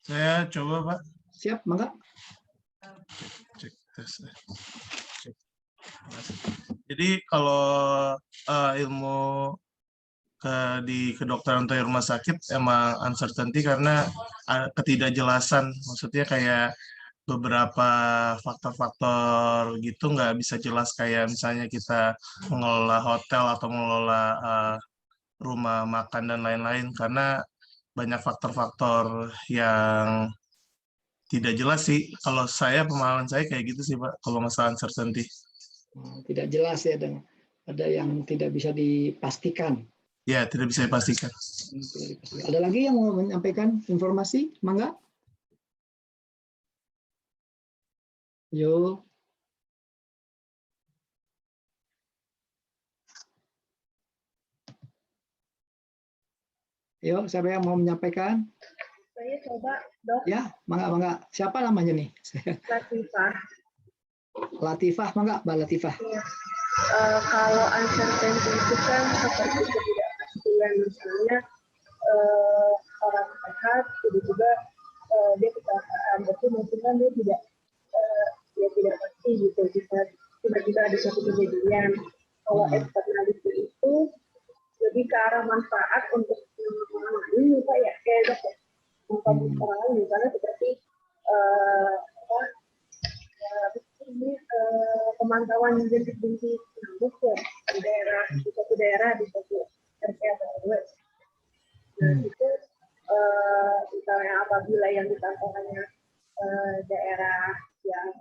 Speaker 7: Saya coba, Pak.
Speaker 1: Siap, mangga.
Speaker 7: Cek tes. Jadi kalau ilmu di kedokteran atau rumah sakit emang uncertainty karena ketidakjelasan. Maksudnya kayak beberapa faktor-faktor gitu nggak bisa jelas, kayak misalnya kita mengelola hotel atau mengelola rumah makan dan lain-lain, karena banyak faktor-faktor yang tidak jelas sih. Kalau saya, pemahaman saya kayak gitu sih, Pak, kalau masalah uncertainty.
Speaker 1: Tidak jelas ya. ada yang tidak bisa dipastikan.
Speaker 7: Ya, tidak bisa dipastikan.
Speaker 1: Ada lagi yang mau menyampaikan informasi? Mangga? Yo. Yuk, siapa yang mau menyampaikan?
Speaker 8: Saya coba, Dok.
Speaker 1: Ya, mangga. Siapa namanya nih?
Speaker 8: Latifah.
Speaker 1: Latifah, mangga, Mbak Latifah.
Speaker 8: Ya. Kalau uncertainty itu kan seperti ketidakpastian, misalnya orang sehat tiba-tiba dia kecelakaan, berarti mungkin kan dia tidak pasti gitu, bisa tiba-tiba ada suatu kejadian. Kalau externality itu lebih ke arah manfaat untuk orang lain, Pak ya, kayak Dok, untuk orang lain, misalnya seperti pemantauan jentik-jentik nyamuk ya di suatu daerah di suatu RT atau RW. Nah itu misalnya apabila yang ditantangnya daerah yang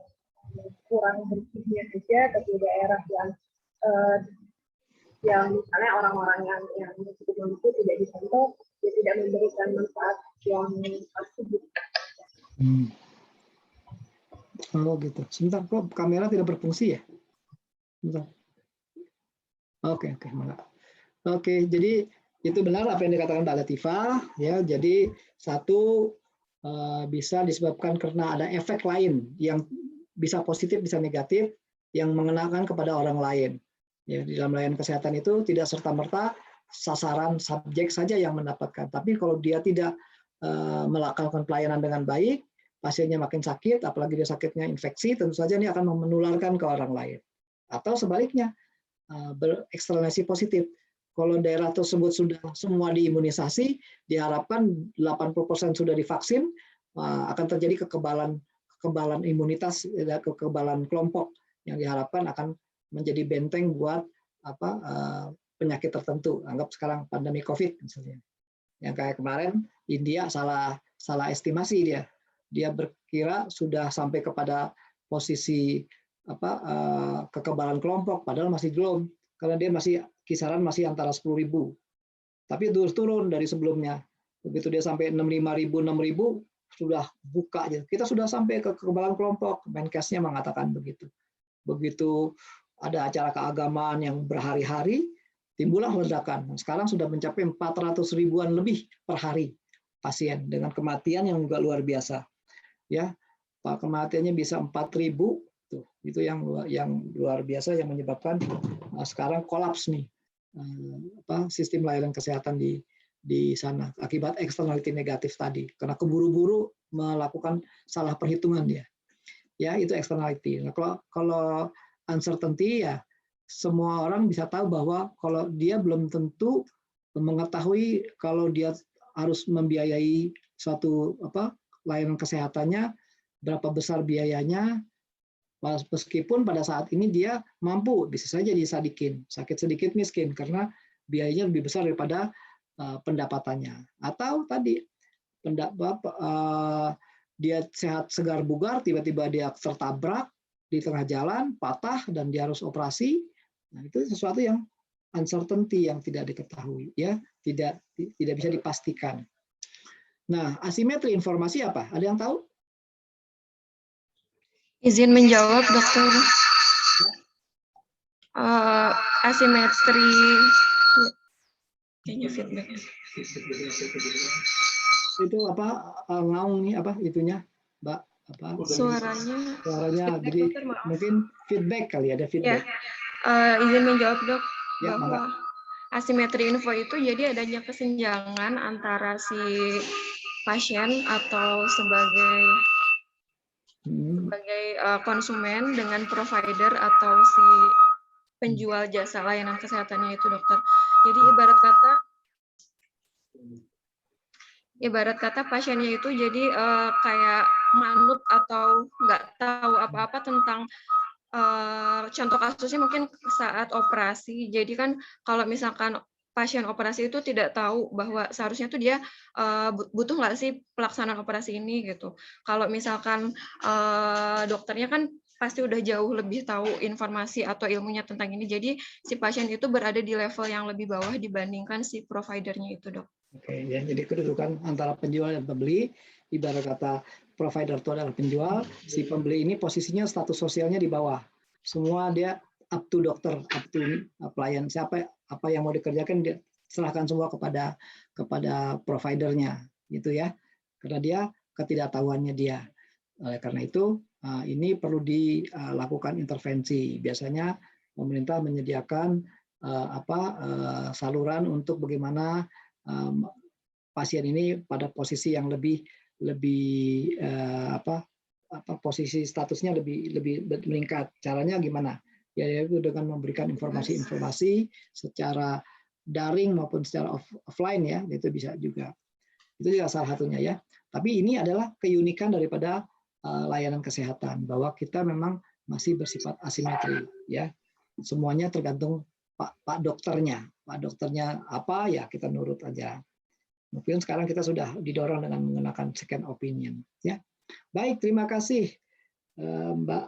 Speaker 8: kurang bersihnya saja, tapi daerah yang misalnya orang-orang yang cukup mampu tidak dipantau, dia tidak memberikan manfaat yang pasti.
Speaker 1: Oh gitu. Sebentar, kok kamera tidak berfungsi ya? Sebentar. Oke, Mangga. Oke, jadi itu benar apa yang dikatakan Mbak Latifah, ya. Jadi satu bisa disebabkan karena ada efek lain yang bisa positif, bisa negatif, yang mengenakan kepada orang lain. Ya, di dalam layanan kesehatan itu tidak serta-merta sasaran subjek saja yang mendapatkan, tapi kalau dia tidak melakukan pelayanan dengan baik, pasiennya makin sakit, apalagi dia sakitnya infeksi, tentu saja ini akan menularkan ke orang lain. Atau sebaliknya, bereksternalisasi positif. Kalau daerah tersebut sudah semua diimunisasi, diharapkan 80% sudah divaksin, akan terjadi kekebalan imunitas, kekebalan kelompok yang diharapkan akan menjadi benteng buat penyakit tertentu. Anggap sekarang pandemi COVID misalnya. Yang kayak kemarin India salah estimasi dia berkira sudah sampai kepada posisi kekebalan kelompok, padahal masih belum, karena dia kisaran masih antara 10.000, tapi terus turun dari sebelumnya. Begitu dia sampai 65.000 sudah buka aja, kita sudah sampai ke kekebalan kelompok. Menkesnya mengatakan begitu. Begitu ada acara keagamaan yang berhari-hari, timbullah ledakan. Sekarang sudah mencapai 400.000-an lebih per hari pasien dengan kematian yang juga luar biasa. Ya, kematiannya bisa 4.000, tuh itu yang luar biasa yang menyebabkan sekarang kolaps nih sistem layanan kesehatan di sana akibat eksternality negatif tadi, karena keburu-buru melakukan salah perhitungan dia. Ya, itu externality. Nah, kalau uncertainty ya semua orang bisa tahu bahwa kalau dia belum tentu mengetahui kalau dia harus membiayai suatu layanan kesehatannya, berapa besar biayanya, meskipun pada saat ini dia mampu, bisa saja disadikin, sakit sedikit miskin, karena biayanya lebih besar daripada pendapatannya. Atau tadi, dia sehat segar bugar, tiba-tiba dia tertabrak di tengah jalan, patah, dan dia harus operasi. Nah, itu sesuatu yang uncertainty, yang tidak diketahui, ya, tidak bisa dipastikan. Nah, asimetri informasi apa? Ada yang tahu?
Speaker 9: Izin menjawab, Dokter. Asimetri, kayaknya feedback.
Speaker 1: Itu ngaung nih itunya, Mbak? Suaranya jadi mungkin feedback kali, ada feedback.
Speaker 9: Ya, izin menjawab, Dok,
Speaker 1: ya,
Speaker 9: bahwa asimetri info itu jadi adanya kesenjangan antara si pasien atau sebagai konsumen dengan provider atau si penjual jasa layanan kesehatannya itu, Dokter. Jadi ibarat kata pasiennya itu jadi kayak manut atau nggak tahu apa-apa tentang contoh kasusnya mungkin saat operasi. Jadi kan kalau misalkan pasien operasi itu tidak tahu bahwa seharusnya tuh dia butuh nggak sih pelaksanaan operasi ini gitu. Kalau misalkan dokternya kan pasti udah jauh lebih tahu informasi atau ilmunya tentang ini. Jadi si pasien itu berada di level yang lebih bawah dibandingkan si providernya itu, Dok.
Speaker 1: Oke, ya, jadi kedudukan antara penjual dan pembeli, ibarat kata provider itu adalah penjual, si pembeli ini posisinya status sosialnya di bawah. Semua dia up to dokter, up to pelayan. Siapa apa yang mau dikerjakan dia serahkan semua kepada providernya, gitu ya. Karena dia ketidaktahuannya dia. Oleh karena itu ini perlu dilakukan intervensi. Biasanya pemerintah menyediakan saluran untuk bagaimana pasien ini pada posisi yang lebih posisi statusnya lebih meningkat. Caranya gimana? Ya, yaitu dengan memberikan informasi-informasi secara daring maupun secara offline ya, itu bisa juga. Itu juga salah satunya ya. Tapi ini adalah keunikan daripada layanan kesehatan, bahwa kita memang masih bersifat asimetri ya. Semuanya tergantung Pak dokternya. Pak dokternya apa ya kita nurut aja. Mungkin sekarang kita sudah didorong dengan menggunakan second opinion ya. Baik, terima kasih Mbak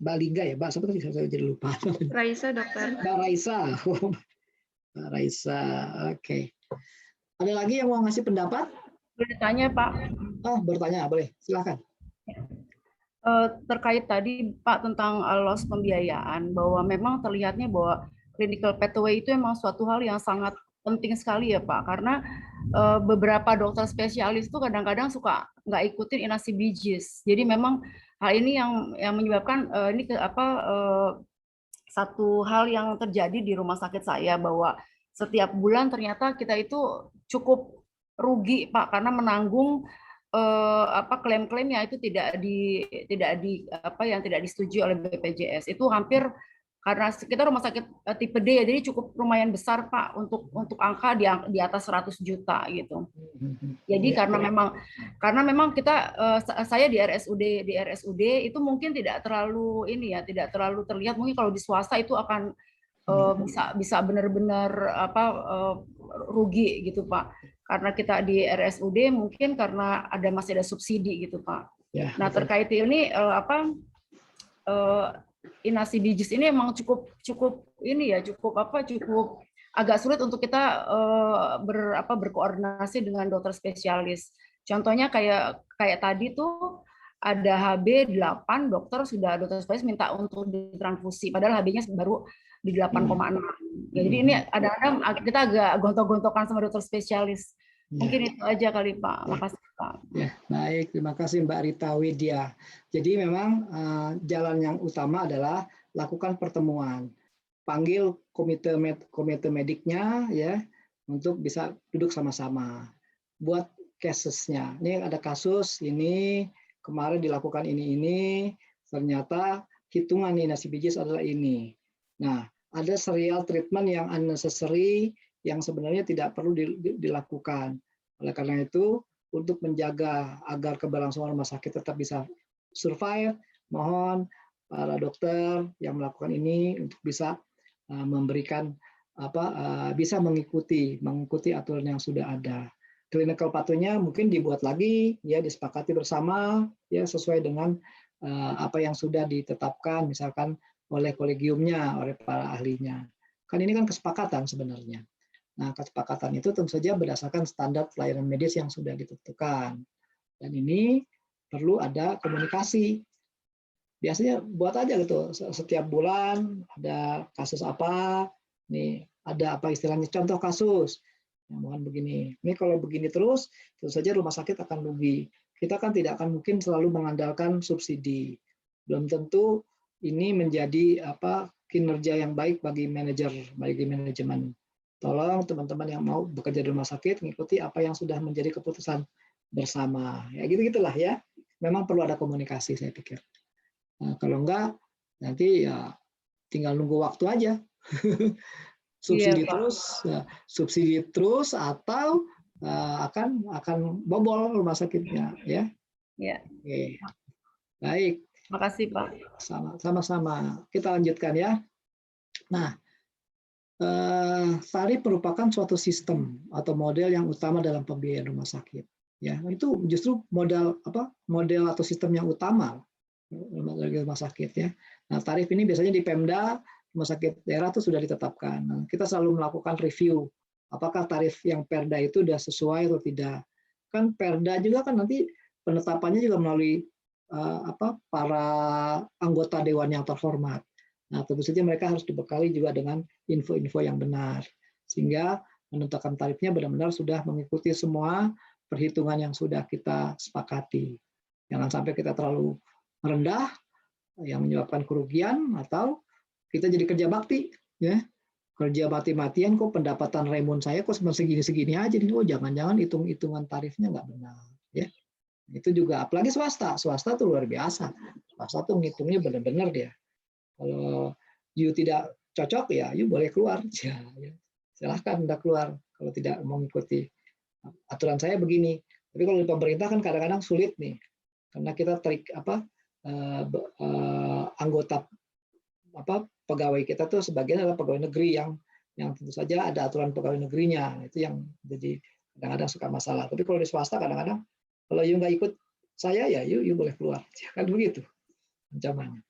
Speaker 1: Mbak Lingga ya, Mbak siapa tadi saya jadi lupa.
Speaker 9: Raisa, dokter.
Speaker 1: Mbak Raisa. Mbak Raisa. Oke. Ada lagi yang mau ngasih pendapat?
Speaker 10: Boleh tanya, Pak?
Speaker 1: Oh, bertanya, boleh. Silakan.
Speaker 10: Terkait tadi, Pak, tentang loss pembiayaan, bahwa memang terlihatnya bahwa clinical pathway itu memang suatu hal yang sangat penting sekali ya, Pak. Karena beberapa dokter spesialis itu kadang-kadang suka nggak ikutin inasi bijis. Jadi memang hal ini yang menyebabkan satu hal yang terjadi di rumah sakit saya, bahwa setiap bulan ternyata kita itu cukup rugi, Pak, karena menanggung klaim-klaim yang itu tidak disetujui oleh BPJS. Itu hampir, karena kita rumah sakit tipe D ya, jadi cukup lumayan besar, Pak, untuk angka di atas 100 juta gitu. Jadi karena memang kita saya di RSUD itu mungkin tidak terlalu tidak terlalu terlihat. Mungkin kalau di swasta itu akan bisa benar-benar rugi gitu, Pak. Karena kita di RSUD mungkin karena masih ada subsidi gitu, Pak.
Speaker 1: Ya,
Speaker 10: nah, terkait ini inasi bijis ini emang cukup agak sulit untuk kita berkoordinasi dengan dokter spesialis. Contohnya kayak tadi tuh ada HB 8, dokter spesialis minta untuk ditransfusi, padahal HB-nya baru di 8,6. Ya, jadi ini kita agak gontok-gontokan sama dokter spesialis. Mungkin itu aja kali, Pak. Makasih, Pak.
Speaker 1: Ya, baik, terima kasih Mbak Rita Widya. Jadi memang jalan yang utama adalah lakukan pertemuan. Panggil komite mediknya ya untuk bisa duduk sama-sama. Buat cases-nya. Ini ada kasus ini kemarin dilakukan ini ternyata hitungan inasi bijis adalah ini. Nah, ada serial treatment yang unnecessary yang sebenarnya tidak perlu dilakukan. Oleh karena itu, untuk menjaga agar keberlangsungan rumah sakit tetap bisa survive, mohon para dokter yang melakukan ini untuk bisa memberikan bisa mengikuti aturan yang sudah ada. Clinical pathway-nya mungkin dibuat lagi, ya disepakati bersama, ya sesuai dengan apa yang sudah ditetapkan, misalkan oleh kolegiumnya, oleh para ahlinya. Kan ini kan kesepakatan sebenarnya. Nah, kesepakatan itu tentu saja berdasarkan standar pelayanan medis yang sudah ditentukan. Dan ini perlu ada komunikasi. Biasanya buat aja gitu, setiap bulan ada kasus apa, nih ada apa istilahnya, contoh kasus. Ya, mohon begini. Ini kalau begini terus, tentu saja rumah sakit akan rugi. Kita kan tidak akan mungkin selalu mengandalkan subsidi. Belum tentu ini menjadi kinerja yang baik bagi manajemen. Tolong teman-teman yang mau bekerja di rumah sakit mengikuti apa yang sudah menjadi keputusan bersama. Ya gitu-gitulah ya. Memang perlu ada komunikasi saya pikir. Nah, kalau enggak nanti ya tinggal nunggu waktu aja. subsidi terus atau akan bobol rumah sakitnya ya.
Speaker 10: Iya.
Speaker 1: Oke. Baik.
Speaker 10: Makasih, Pak.
Speaker 1: Sama-sama. Kita lanjutkan ya. Nah, tarif merupakan suatu sistem atau model yang utama dalam pembiayaan rumah sakit. Ya, itu justru model atau sistem yang utama rumah sakit ya. Nah, tarif ini biasanya di Pemda, rumah sakit daerah itu sudah ditetapkan. Nah, kita selalu melakukan review apakah tarif yang Perda itu sudah sesuai atau tidak. Kan Perda juga kan nanti penetapannya juga melalui para anggota dewan yang terhormat. Nah, tentu saja mereka harus dibekali juga dengan info-info yang benar, sehingga menentukan tarifnya benar-benar sudah mengikuti semua perhitungan yang sudah kita sepakati. Jangan sampai kita terlalu rendah yang menyebabkan kerugian, atau kita jadi kerja bakti, ya kerja mati-matian kok pendapatan Raymond saya kok segini-segini aja, oh jangan-jangan hitung-hitungan tarifnya nggak benar, ya. Itu juga apalagi swasta tuh luar biasa. Swasta tuh ngitungnya benar-benar dia. Kalau you tidak cocok ya you boleh keluar. Ya, silahkan Anda keluar kalau tidak mau mengikuti aturan saya begini. Tapi kalau di pemerintah kan kadang-kadang sulit nih. Karena kita anggota pegawai kita tuh sebagian adalah pegawai negeri yang tentu saja ada aturan pegawai negerinya. Itu yang jadi kadang-kadang suka masalah. Tapi kalau di swasta kadang-kadang kalau you nggak ikut saya ya you boleh keluar. Kan begitu ancamannya.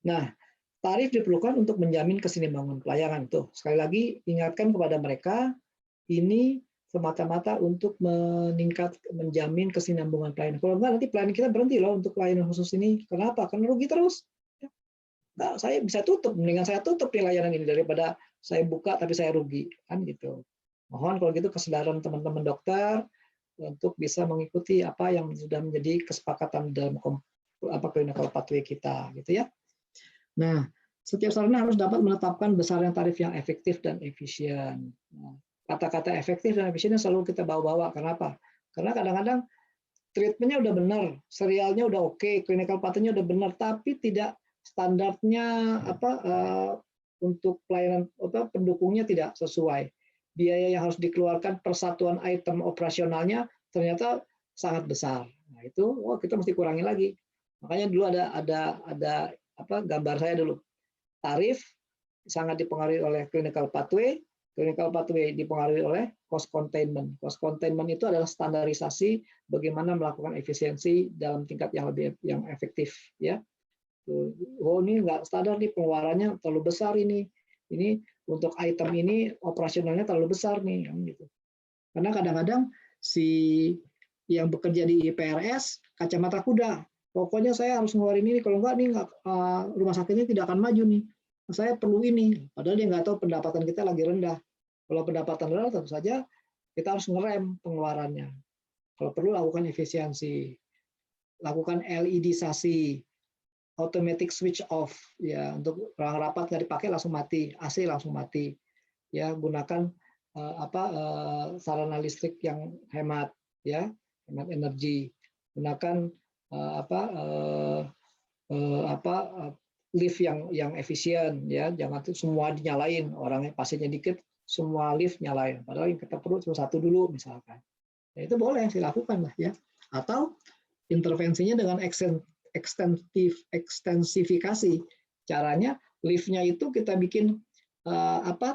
Speaker 1: Nah, tarif diperlukan untuk menjamin keseimbangan pelayanan. Tuh, sekali lagi ingatkan kepada mereka, ini semata-mata untuk menjamin kesinambungan pelayanan. Kalau enggak nanti pelayanan kita berhenti loh untuk pelayanan khusus ini. Kenapa? Karena rugi terus. Nah, saya bisa tutup, mendingan saya tutup nih layanan ini daripada saya buka tapi saya rugi, kan gitu. Mohon kalau gitu kesadaran teman-teman dokter untuk bisa mengikuti apa yang sudah menjadi kesepakatan dalam clinical pathway kita, gitu ya. Nah, setiap sarana harus dapat menetapkan besaran tarif yang efektif dan efisien. Nah, kata-kata efektif dan efisien selalu kita bawa-bawa. Kenapa? Karena kadang-kadang treatmentnya udah benar, serialnya udah oke, clinical pathway-nya udah benar, tapi tidak standarnya untuk pelayanan pendukungnya tidak sesuai. Biaya yang harus dikeluarkan per satuan item operasionalnya ternyata sangat besar. Nah, itu kita mesti kurangi lagi. Makanya dulu ada gambar saya dulu. Tarif sangat dipengaruhi oleh clinical pathway dipengaruhi oleh cost containment. Cost containment itu adalah standarisasi bagaimana melakukan efisiensi dalam tingkat yang efektif, ya. Oh, ini nggak standar nih, pengeluarannya terlalu besar ini untuk item ini operasionalnya terlalu besar nih, gitu. Karena kadang-kadang si yang bekerja di PRS kacamata kuda, pokoknya saya harus ngeluarin ini, kalau enggak nih rumah sakitnya tidak akan maju nih. Saya perlu ini, padahal dia nggak tahu pendapatan kita lagi rendah. Kalau pendapatan rendah tentu saja kita harus ngerem pengeluarannya. Kalau perlu lakukan efisiensi, lakukan LED-sasi, automatic switch off, ya, untuk ruang rapat nggak dipakai langsung mati, AC langsung mati, ya, gunakan sarana listrik yang hemat, ya, hemat energi, gunakan lift yang efisien, ya, jangan tuh semua dinyalain, orangnya pasiennya dikit semua lift nyalain, padahal yang kita perlu cuma satu dulu misalkan, ya, itu boleh dilakukan lah, ya, atau intervensinya dengan ekstensifikasi. Caranya liftnya itu kita bikin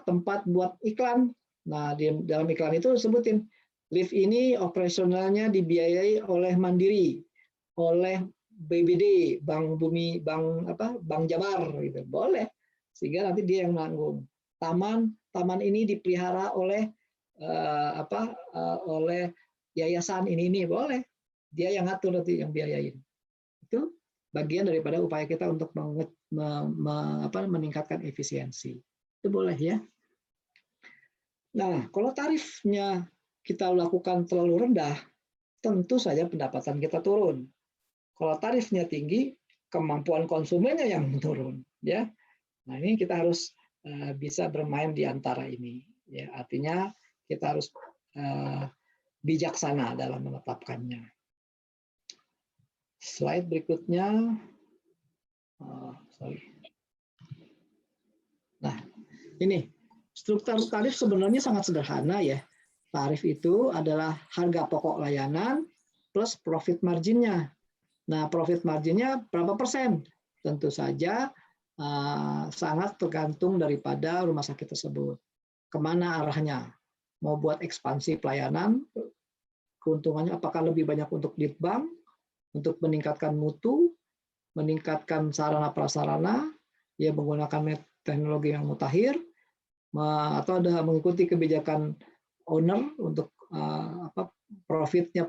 Speaker 1: tempat buat iklan. Nah, di dalam iklan itu sebutin lift ini operasionalnya dibiayai oleh Mandiri, oleh BBD, Bank Jabar, gitu. Boleh, sehingga nanti dia yang nanggung. Taman ini dipelihara oleh oleh yayasan ini boleh, dia yang ngatur nanti, yang biayain. Itu bagian daripada upaya kita untuk meningkatkan efisiensi. Itu boleh, ya. Nah, kalau tarifnya kita lakukan terlalu rendah, tentu saja pendapatan kita turun. Kalau tarifnya tinggi, kemampuan konsumennya yang turun, ya. Nah, ini kita harus bisa bermain di antara ini, ya. Artinya kita harus bijaksana dalam menetapkannya. Slide berikutnya. Nah, ini struktur tarif sebenarnya sangat sederhana, ya. Tarif itu adalah harga pokok layanan plus profit marginnya. Nah, profit marginnya berapa persen? Tentu saja sangat tergantung daripada rumah sakit tersebut. Kemana arahnya? Mau buat ekspansi pelayanan, keuntungannya apakah lebih banyak untuk lead bank, untuk meningkatkan mutu, meningkatkan sarana prasarana, ya menggunakan teknologi yang mutakhir, atau ada mengikuti kebijakan owner untuk profitnya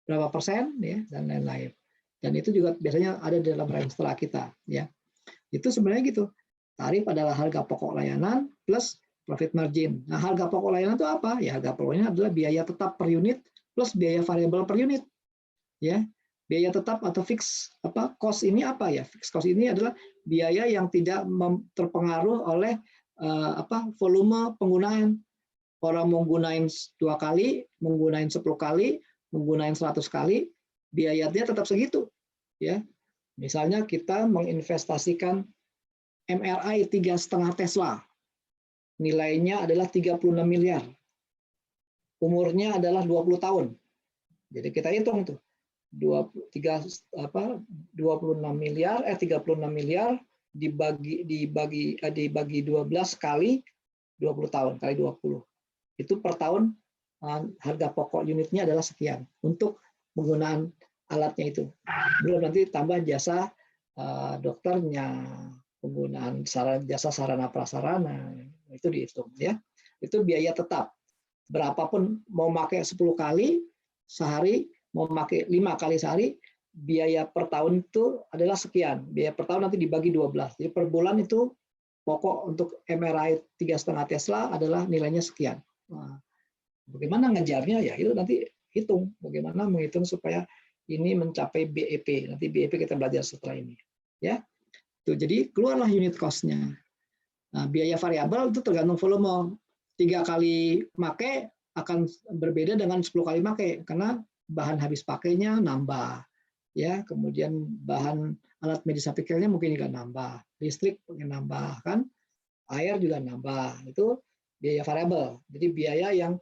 Speaker 1: berapa persen, ya, dan lain-lain. Dan itu juga biasanya ada di dalam range setelah kita, ya. Itu sebenarnya gitu. Tarif adalah harga pokok layanan plus profit margin. Nah, harga pokok layanan itu apa? Ya, harga pokok layanan adalah biaya tetap per unit plus biaya variabel per unit. Ya, biaya tetap atau fix cost ini apa ya? Fix cost ini adalah biaya yang tidak terpengaruh oleh volume penggunaan. Orang mau gunain 2 kali, menggunain 10 kali, menggunain 100 kali, biayanya tetap segitu, ya. Misalnya kita menginvestasikan MRI 3,5 Tesla, nilainya adalah 36 miliar, umurnya adalah 20 tahun. Jadi kita hitung tuh 36 miliar dibagi 12 kali 20 tahun kali 20. Itu per tahun harga pokok unitnya adalah sekian untuk penggunaan alatnya itu. Belum nanti tambah jasa dokternya, penggunaan jasa sarana prasarana, itu dihitung, ya. Itu biaya tetap. Berapapun mau pakai 10 kali sehari, mau pakai 5 kali sehari, biaya per tahun itu adalah sekian. Biaya per tahun nanti dibagi 12. Jadi per bulan itu pokok untuk MRI 3,5 Tesla adalah nilainya sekian. Nah, bagaimana ngejarnya, ya itu nanti hitung. Bagaimana menghitung supaya ini mencapai BEP. Nanti BEP kita belajar setelah ini, ya. Tuh, jadi keluarlah unit cost-nya. Nah, biaya variabel itu tergantung volume. 3 kali make akan berbeda dengan 10 kali make karena bahan habis pakainya nambah, ya. Kemudian bahan alat medis apikelnya mungkin juga nambah, listrik mungkin nambah, kan, air juga nambah. Itu biaya variabel. Jadi biaya yang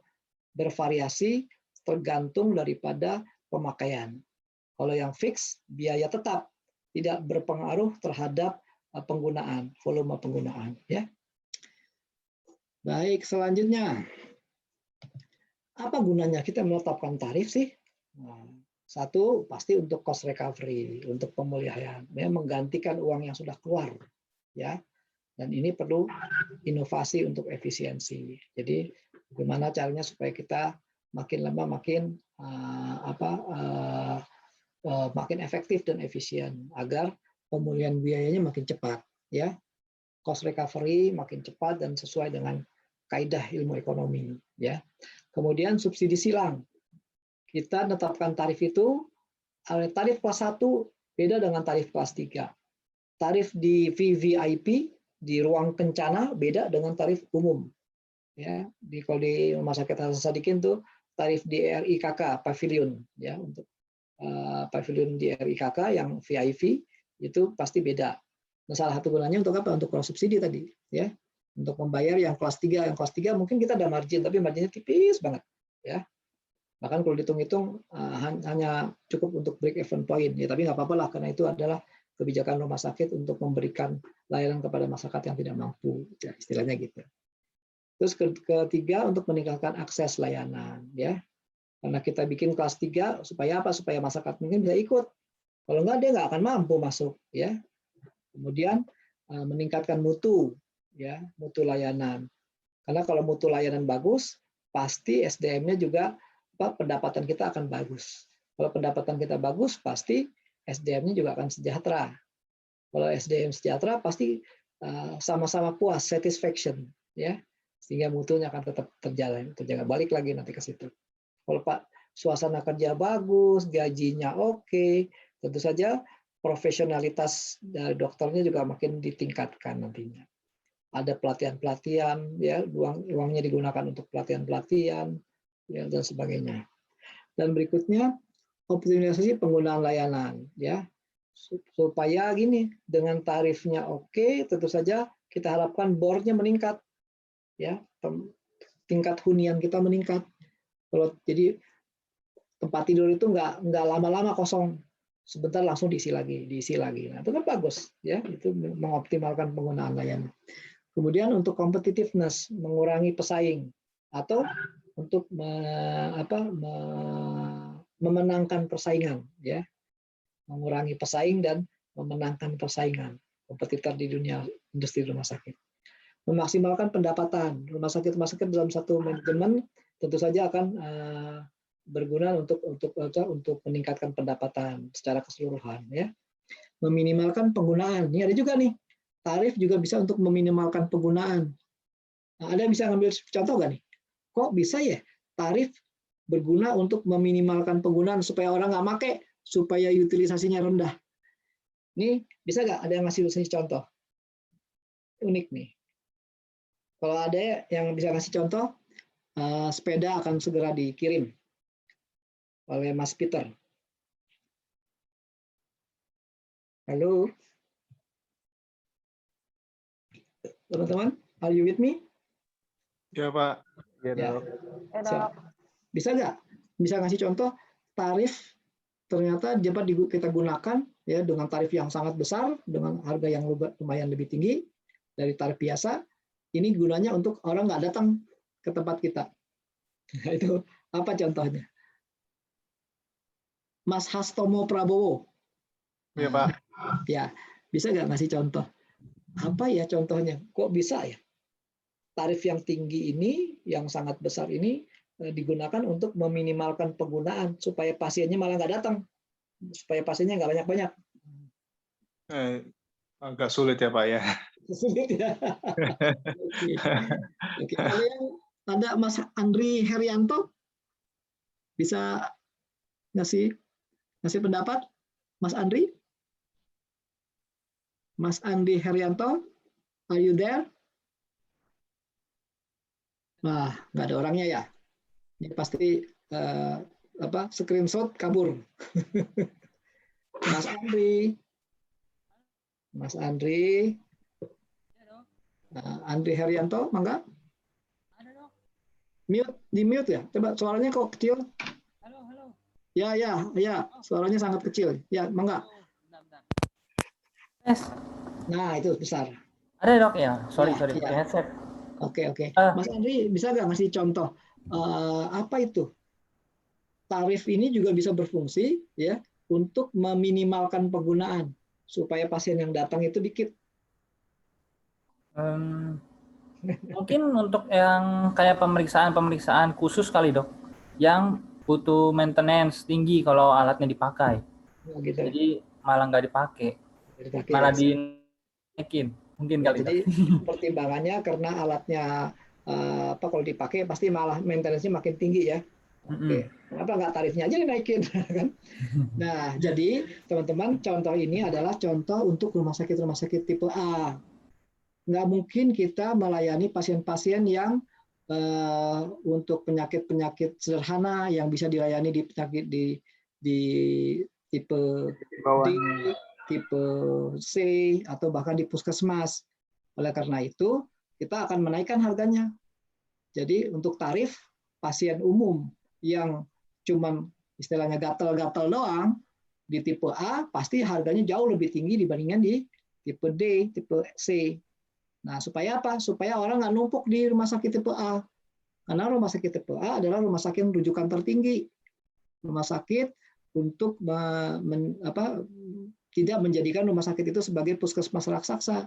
Speaker 1: bervariasi tergantung daripada pemakaian. Kalau yang fix, biaya tetap tidak berpengaruh terhadap penggunaan, volume penggunaan, ya. Baik, selanjutnya. Apa gunanya kita menetapkan tarif sih? Nah, satu, pasti untuk cost recovery, untuk pemulihan, ya, menggantikan uang yang sudah keluar, ya. Dan ini perlu inovasi untuk efisiensi. Jadi bagaimana caranya supaya kita makin lama makin makin efektif dan efisien agar pemulihan biayanya makin cepat, ya. Cost recovery makin cepat dan sesuai dengan kaidah ilmu ekonomi, ya. Kemudian subsidi silang. Kita tetapkan tarif itu, tarif kelas 1 beda dengan tarif kelas 3. Tarif di VVIP di ruang kencana beda dengan tarif umum, ya. Kalau di Rumah Sakit Hasan Sadikin tuh tarif di RIKK pavilion, ya, untuk pavilion di RIKK yang VIP itu pasti beda. Nah, salah satu gunanya untuk apa? Untuk cross subsidi tadi, ya. Untuk membayar yang kelas 3, mungkin kita ada margin tapi marginnya tipis banget, ya. Bahkan kalau dihitung-hitung hanya cukup untuk break even point, ya, tapi nggak apa-apa lah karena itu adalah kebijakan rumah sakit untuk memberikan layanan kepada masyarakat yang tidak mampu, ya, istilahnya gitu. Terus ketiga untuk meningkatkan akses layanan, ya. Karena kita bikin kelas 3 supaya apa? Supaya masyarakat mungkin bisa ikut. Kalau enggak dia nggak akan mampu masuk, ya. Kemudian meningkatkan mutu, ya, mutu layanan. Karena kalau mutu layanan bagus, pasti SDM-nya juga pendapatan kita akan bagus. Kalau pendapatan kita bagus, pasti SDM-nya juga akan sejahtera. Kalau SDM sejahtera, pasti sama-sama puas, satisfaction, ya, sehingga mutunya akan tetap terjaga. Balik lagi nanti ke situ. Kalau suasana kerja bagus, gajinya oke, tentu saja profesionalitas dari dokternya juga makin ditingkatkan nantinya. Ada pelatihan-pelatihan, ya, uangnya digunakan untuk pelatihan-pelatihan, ya, dan sebagainya. Dan berikutnya optimalisasi penggunaan layanan, ya, supaya gini, dengan tarifnya oke, tentu saja kita harapkan bornya meningkat, ya, tingkat hunian kita meningkat. Kalau jadi tempat tidur itu nggak lama-lama kosong, sebentar langsung diisi lagi. Nah, itu kan bagus, ya, itu mengoptimalkan penggunaan layanan. Kemudian untuk competitiveness, mengurangi pesaing atau untuk memenangkan persaingan, ya, mengurangi pesaing dan memenangkan persaingan kompetitor di dunia industri rumah sakit. Memaksimalkan pendapatan rumah sakit dalam satu manajemen tentu saja akan berguna untuk meningkatkan pendapatan secara keseluruhan, ya. Meminimalkan penggunaan. Ini ada juga nih, tarif juga bisa untuk meminimalkan penggunaan. Nah, ada yang bisa ngambil contoh nggak nih? Kok bisa ya tarif berguna untuk meminimalkan penggunaan supaya orang nggak pakai, supaya utilisasinya rendah? Ini bisa nggak ada yang ngasih contoh? Unik nih. Kalau ada yang bisa ngasih contoh, sepeda akan segera dikirim oleh Mas Peter. Halo, teman-teman, are you with me?
Speaker 7: Ya Pak.
Speaker 1: Ya. Bisa nggak? Bisa ngasih contoh tarif ternyata dapat kita gunakan ya dengan tarif yang sangat besar, dengan harga yang lumayan lebih tinggi dari tarif biasa. Ini gunanya untuk orang nggak datang ke tempat kita. Nah, itu apa contohnya? Mas Hastomo Prabowo.
Speaker 7: Ya Pak.
Speaker 1: Ya, bisa nggak ngasih contoh? Apa ya contohnya? Kok bisa ya? Tarif yang tinggi ini, yang sangat besar ini digunakan untuk meminimalkan penggunaan supaya pasiennya malah nggak datang, supaya pasiennya nggak banyak-banyak.
Speaker 7: Agak sulit ya Pak ya.
Speaker 1: Sulit ya. Oke. Kalau yang ada Mas Andri Herianto, bisa ngasih pendapat, Mas Andri? Mas Andri Herianto, are you there? Nah, nggak ada orangnya ya. Ini pasti screenshot kabur. Mas Andri, Andri Herianto, mangga? Di mute ya. Coba suaranya kok kecil.
Speaker 11: Halo.
Speaker 1: Ya, suaranya sangat kecil. Ya, mangga.
Speaker 11: Yes.
Speaker 1: Nah, itu besar.
Speaker 11: Ada dok ya. Sorry
Speaker 1: Ya.
Speaker 11: pakai headset.
Speaker 1: Oke. Mas Andri, bisa nggak ngasih contoh apa itu? Tarif ini juga bisa berfungsi ya untuk meminimalkan penggunaan supaya pasien yang datang itu dikit.
Speaker 11: Mungkin untuk yang kayak pemeriksaan khusus kali dok, yang butuh maintenance tinggi kalau alatnya dipakai.
Speaker 1: Oh, gitu.
Speaker 11: Jadi malah nggak dipakai, malah dinaikin. Mungkin
Speaker 1: ya,
Speaker 11: kali.
Speaker 1: Jadi pertimbangannya karena alatnya kalau dipakai pasti malah maintenance-nya makin tinggi ya. Oke. Kenapa nggak tarifnya aja dinaikin kan? Nah, jadi teman-teman, contoh ini adalah contoh untuk rumah sakit tipe A. Nggak mungkin kita melayani pasien-pasien yang untuk penyakit-penyakit sederhana yang bisa dilayani di tipe D, tipe C, atau bahkan di puskesmas. Oleh karena itu, kita akan menaikkan harganya. Jadi untuk tarif pasien umum yang cuma istilahnya gatal-gatal doang, di tipe A pasti harganya jauh lebih tinggi dibandingkan di tipe D, tipe C. Nah, supaya apa? Supaya orang nggak numpuk di rumah sakit tipe A. Karena rumah sakit tipe A adalah rumah sakit rujukan tertinggi. Rumah sakit untuk tidak menjadikan rumah sakit itu sebagai puskesmas raksasa.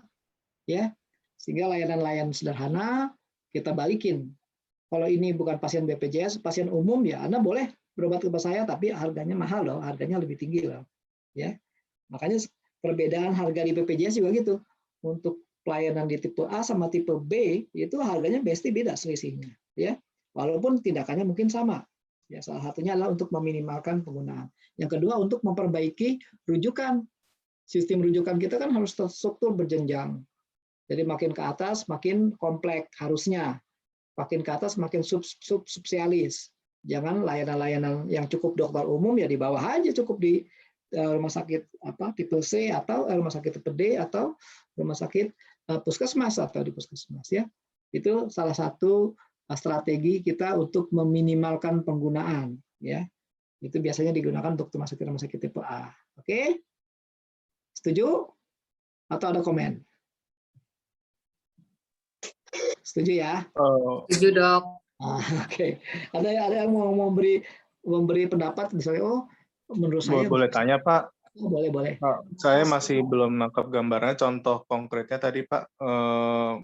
Speaker 1: Ya. Sehingga layanan-layanan sederhana kita balikin. Kalau ini bukan pasien BPJS, pasien umum ya Anda boleh berobat ke saya, tapi harganya mahal loh, harganya lebih tinggi loh. Ya. Makanya perbedaan harga di BPJS juga gitu. Untuk pelayanan di tipe A sama tipe B itu harganya pasti beda selisihnya, ya. Walaupun tindakannya mungkin sama. Ya, salah satunya adalah untuk meminimalkan penggunaan. Yang kedua untuk memperbaiki rujukan. Sistem rujukan kita kan harus terstruktur berjenjang. Jadi makin ke atas makin kompleks harusnya. Makin ke atas makin subspesialis. Jangan layanan-layanan yang cukup dokter umum ya di bawah aja, cukup di rumah sakit tipe C atau rumah sakit tipe D atau rumah sakit puskesmas atau di puskesmas ya. Itu salah satu strategi kita untuk meminimalkan penggunaan ya. Itu biasanya digunakan untuk rumah sakit tipe A. Oke? Setuju? Atau ada komen? Setuju ya?
Speaker 7: Oh.
Speaker 5: Setuju, Dok.
Speaker 1: Oke. Ada yang mau memberi pendapat misalnya, oh menurut saya
Speaker 7: Boleh tanya Pak?
Speaker 1: boleh.
Speaker 7: Saya masih belum nangkap gambarnya. Contoh konkretnya tadi Pak,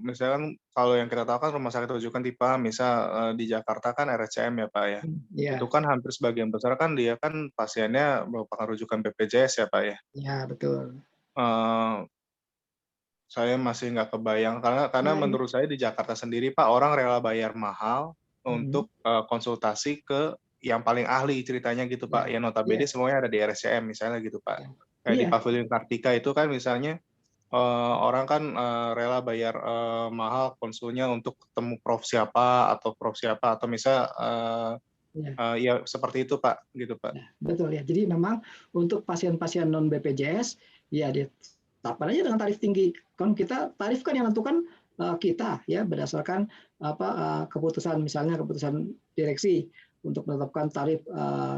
Speaker 7: misalkan kalau yang kita tahu kan rumah sakit rujukan tipe A, misal di Jakarta kan RSCM ya Pak ya.
Speaker 1: Ya,
Speaker 7: Itu kan hampir sebagian besar kan dia kan pasiennya merupakan rujukan BPJS ya Pak ya.
Speaker 1: ya betul.
Speaker 7: Saya masih nggak kebayang karena menurut saya di Jakarta sendiri Pak, orang rela bayar mahal untuk konsultasi ke yang paling ahli ceritanya gitu Pak. Ya notabene semuanya ada di RSCM misalnya gitu Pak. Kayak di Pavilion Kartika itu kan misalnya orang kan rela bayar mahal konsulnya untuk ketemu prof siapa atau misal ya seperti itu Pak, gitu Pak.
Speaker 1: Betul ya. Jadi memang untuk pasien-pasien non BPJS ya ditetapkan aja dengan tarif tinggi. Kan kita tarif kan yang tentukan kita ya berdasarkan keputusan misalnya keputusan direksi untuk menetapkan tarif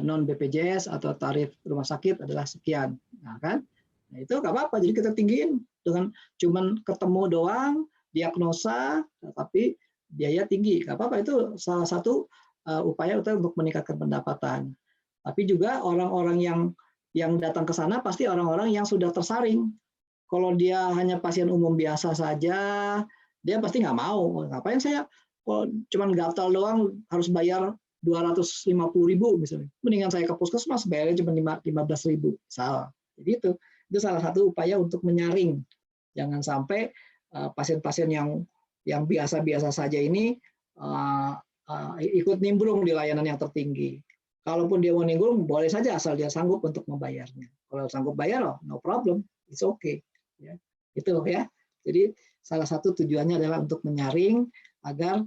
Speaker 1: non BPJS atau tarif rumah sakit adalah sekian. Nah kan, nah, itu nggak apa-apa. Jadi kita tinggiin dengan cuman ketemu doang, diagnosa, tapi biaya tinggi. Nggak apa-apa, itu salah satu upaya untuk meningkatkan pendapatan. Tapi juga orang-orang yang datang ke sana pasti orang-orang yang sudah tersaring. Kalau dia hanya pasien umum biasa saja, dia pasti nggak mau. Ngapain saya kalau cuma gatal doang harus bayar 250.000 misalnya. Mendingan saya ke puskesmas bayarnya cuma 15.000. Salah. Jadi itu salah satu upaya untuk menyaring. Jangan sampai pasien-pasien yang biasa-biasa saja ini ikut nimbrung di layanan yang tertinggi. Kalaupun dia mau nimbrung, boleh saja asal dia sanggup untuk membayarnya. Kalau sanggup bayar, no problem, it's okay. Ya, itu ya. Jadi salah satu tujuannya adalah untuk menyaring agar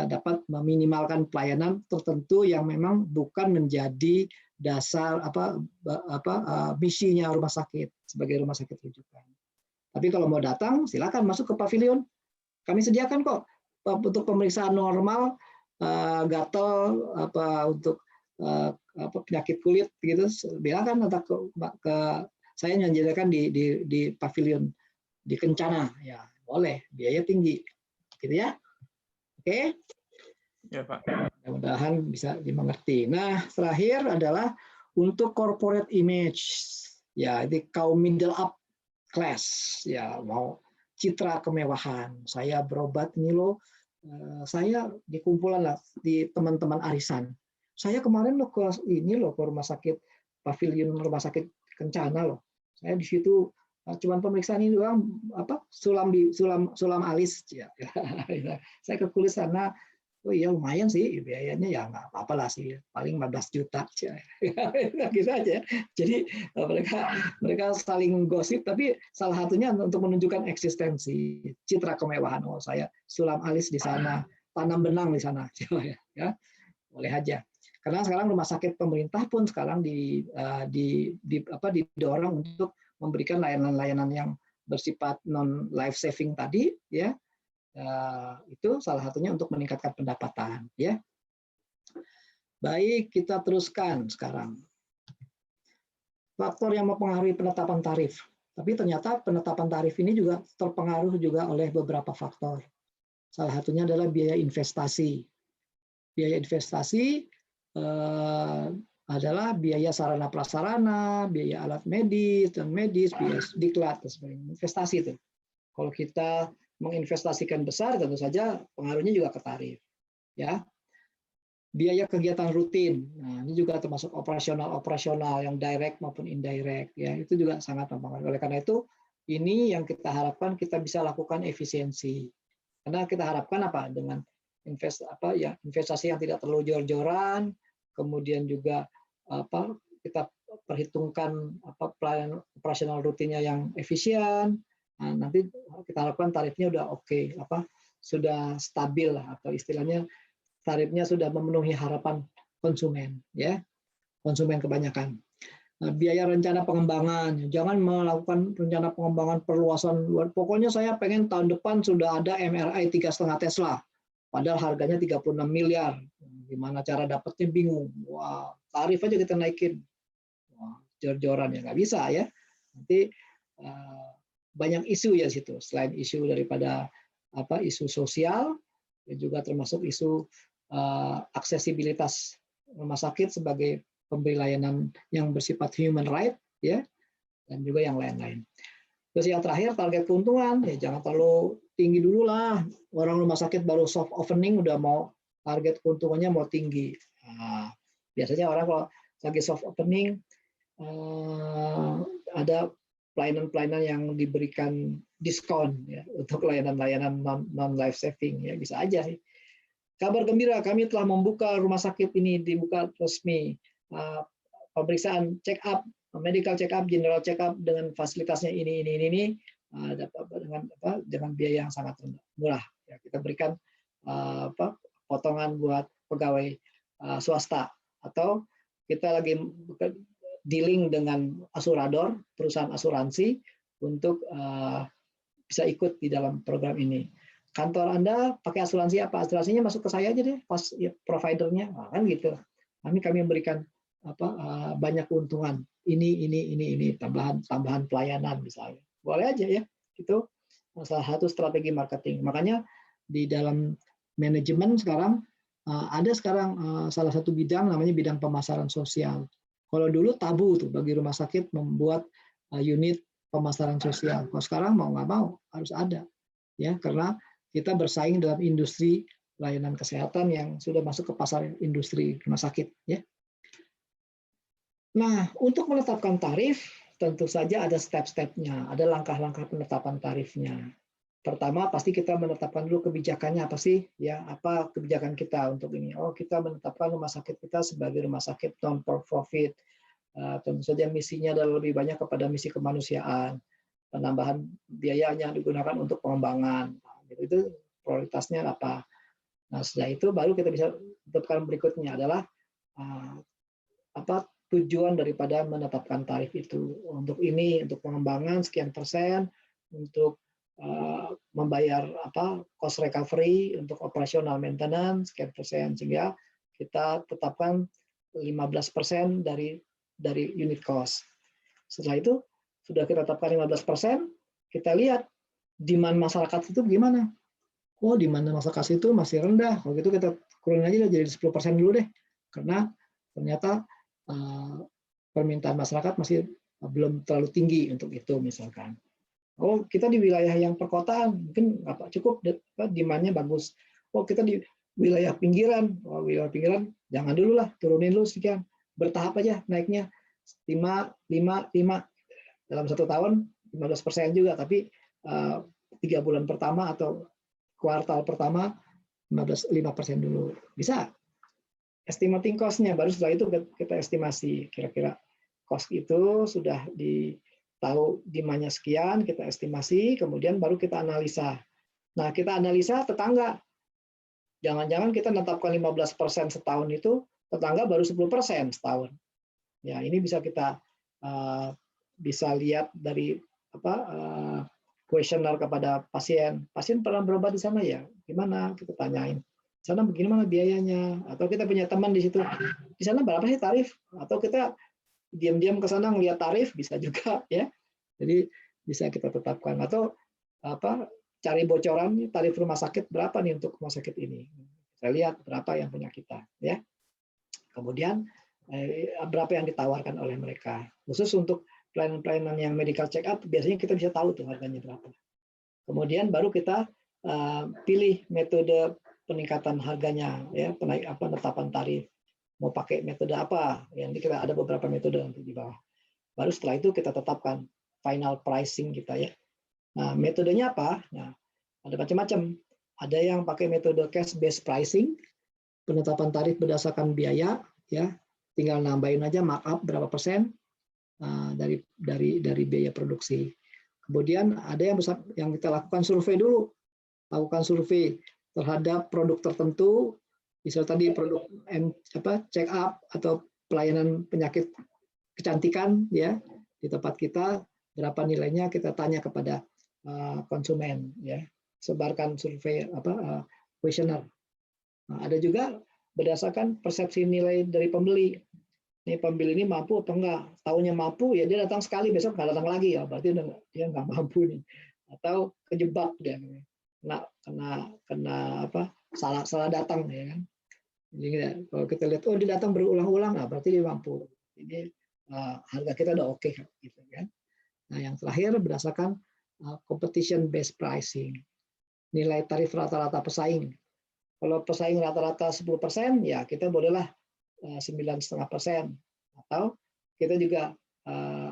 Speaker 1: dapat meminimalkan pelayanan tertentu yang memang bukan menjadi dasar misinya rumah sakit sebagai rumah sakit rujukan. Tapi kalau mau datang, silakan masuk ke pavilion. Kami sediakan kok untuk pemeriksaan normal, gatal untuk penyakit kulit gitu, silakan ke saya menyediakan di pavilion di Kencana, ya boleh, biaya tinggi, gitu ya. Oke?
Speaker 7: Ya Pak.
Speaker 1: Mudah-mudahan bisa dimengerti. Nah, terakhir adalah untuk corporate image, ya ini kaum middle up class, ya mau citra kemewahan. Saya berobat ini loh, saya di kumpulan lah di teman-teman arisan. Saya kemarin loh ke rumah sakit pavilion rumah sakit Kencana loh. Saya di situ cuman pemeriksaan ini doang sulam alis ya. Saya ke kulit sana. Oh iya lumayan sih biayanya, ya nggak apa-apa lah sih, paling 15 juta gitu aja. Jadi mereka saling gosip, tapi salah satunya untuk menunjukkan eksistensi, citra kemewahan. Oh saya sulam alis di sana, tanam benang di sana, ya boleh aja. Karena sekarang rumah sakit pemerintah pun sekarang didorong untuk memberikan layanan-layanan yang bersifat non life saving tadi, ya. Itu salah satunya untuk meningkatkan pendapatan, ya. Baik, kita teruskan sekarang. Faktor yang mempengaruhi penetapan tarif. Tapi ternyata penetapan tarif ini juga terpengaruh juga oleh beberapa faktor. Salah satunya adalah biaya investasi. Biaya investasi adalah biaya sarana prasarana, biaya alat medis dan medis, biaya diklat dan sebagainya. Investasi itu. Kalau kita menginvestasikan besar, tentu saja pengaruhnya juga ke tarif. Ya, biaya kegiatan rutin. Nah, ini juga termasuk operasional yang direct maupun indirect. Ya, itu juga sangat mempengaruhi. Oleh karena itu, ini yang kita harapkan kita bisa lakukan efisiensi. Karena kita harapkan apa dengan investasi yang tidak terlalu jor-joran, kemudian juga kita perhitungkan pelayanan operasional rutinnya yang efisien. Nah, nanti kita harapkan tarifnya udah oke, sudah stabil lah, atau istilahnya tarifnya sudah memenuhi harapan konsumen, ya, konsumen kebanyakan. Nah, biaya rencana pengembangan, jangan melakukan rencana pengembangan perluasan luar. Pokoknya saya pengen tahun depan sudah ada MRI 3,5 Tesla, padahal harganya 36 miliar. Gimana cara dapatnya bingung. Wah, tarif aja kita naikin. Wah, jor-joran ya nggak bisa ya. Nanti banyak isu ya situ. Selain isu daripada isu sosial, juga termasuk isu aksesibilitas rumah sakit sebagai pemberi layanan yang bersifat human right, ya, dan juga yang lain-lain. Terus yang terakhir target keuntungan, ya jangan terlalu tinggi dulu lah. Orang rumah sakit baru soft opening udah mau target keuntungannya mau tinggi. Nah, biasanya orang kalau lagi soft opening ada pelayanan-pelayanan yang diberikan diskon ya untuk layanan-layanan non life saving ya, bisa aja sih. Kabar gembira, kami telah membuka rumah sakit ini dibuka resmi, pemeriksaan check up, medical check up, general check up dengan fasilitasnya ini dengan biaya yang sangat murah. Ya, kita berikan potongan buat pegawai swasta, atau kita lagi dealing dengan asurador, perusahaan asuransi untuk bisa ikut di dalam program ini. Kantor Anda pakai asuransi apa? Asuransinya masuk ke saya aja deh, pas ya, providernya, kan gitu. Kami memberikan banyak keuntungan. Ini tambahan pelayanan misalnya. Boleh aja ya. Itu salah satu strategi marketing. Makanya di dalam manajemen sekarang ada salah satu bidang namanya bidang pemasaran sosial. Kalau dulu tabu tuh bagi rumah sakit membuat unit pemasaran sosial. Kalau sekarang mau nggak mau harus ada, ya, karena kita bersaing dalam industri layanan kesehatan yang sudah masuk ke pasar industri rumah sakit, ya. Nah, untuk menetapkan tarif tentu saja ada step-stepnya, ada langkah-langkah penetapan tarifnya. Pertama, pasti kita menetapkan dulu kebijakannya apa sih, ya, apa kebijakan kita untuk ini. Oh, kita menetapkan rumah sakit kita sebagai rumah sakit non-profit. Tentu saja misinya adalah lebih banyak kepada misi kemanusiaan. Penambahan biayanya digunakan untuk pengembangan. Itu prioritasnya apa. Nah, setelah itu baru kita bisa tetapkan berikutnya adalah apa tujuan daripada menetapkan tarif itu. Untuk ini, untuk pengembangan sekian persen, untuk membayar cost recovery, untuk operational maintenance sekian persen, sehingga kita tetapkan 15% dari unit cost. Setelah itu sudah kita tetapkan 15%, kita lihat demand masyarakat itu gimana. Oh, demand masyarakat itu masih rendah. Kalau gitu kita kurangin aja jadi 10% dulu deh. Karena ternyata permintaan masyarakat masih belum terlalu tinggi untuk itu misalkan. Oh, kita di wilayah yang perkotaan mungkin cukup demand-nya bagus. Oh, kita di wilayah pinggiran. Oh, wilayah pinggiran jangan dulu lah, turunin dulu sekian. Bertahap aja naiknya 5 dalam 1 tahun 15% juga, tapi 3 bulan pertama atau kuartal pertama 5% dulu. Bisa. Estimating cost-nya, baru setelah itu kita estimasi kira-kira cost itu sudah tahu demand-nya sekian, kita estimasi, kemudian baru kita analisa. Nah, kita analisa tetangga. Jangan-jangan kita menetapkan 15% setahun itu, tetangga baru 10% setahun. Ya, ini bisa kita bisa lihat dari kuesioner kepada pasien. Pasien pernah berobat di sana ya? Gimana? Kita tanyain. Di sana bagaimana biayanya? Atau kita punya teman di situ. Di sana berapa sih tarif? Atau kita diam-diam ke sana ngelihat tarif, bisa juga ya. Jadi bisa kita tetapkan. Atau cari bocoran tarif rumah sakit berapa nih untuk rumah sakit ini. Kita lihat berapa yang punya kita ya. Kemudian berapa yang ditawarkan oleh mereka. Khusus untuk pelayanan-pelayanan yang medical check up biasanya kita bisa tahu tuh harganya berapa. Kemudian baru kita pilih metode peningkatan harganya ya, penetapan tarif. Mau pakai metode apa? Yang kita ada beberapa metode untuk di bawah. Baru setelah itu kita tetapkan final pricing kita ya. Nah, metodenya apa? Nah, ada macam-macam. Ada yang pakai metode cash based pricing, penetapan tarif berdasarkan biaya ya. Tinggal nambahin aja markup berapa persen dari biaya produksi. Kemudian ada yang kita lakukan survei dulu, lakukan survei terhadap produk tertentu, misalnya tadi produk check up atau pelayanan penyakit kecantikan ya di tempat kita berapa nilainya, kita tanya kepada konsumen ya, sebarkan survei kuesioner. Nah, ada juga berdasarkan persepsi nilai dari pembeli. Nih pembeli ini mampu atau enggak? Tahunya mampu ya dia datang sekali, besok nggak datang lagi ya, berarti dia nggak mampu nih. Atau kejebak dia. kena apa salah datang ya kan. Jadi kalau kita lihat dia datang berulang-ulang, berarti dia mampu. Ini harga kita udah oke gitu kan. Nah, yang terakhir berdasarkan competition based pricing. Nilai tarif rata-rata pesaing. Kalau pesaing rata-rata 10%, ya kita bolehlah 9,5%. Atau kita juga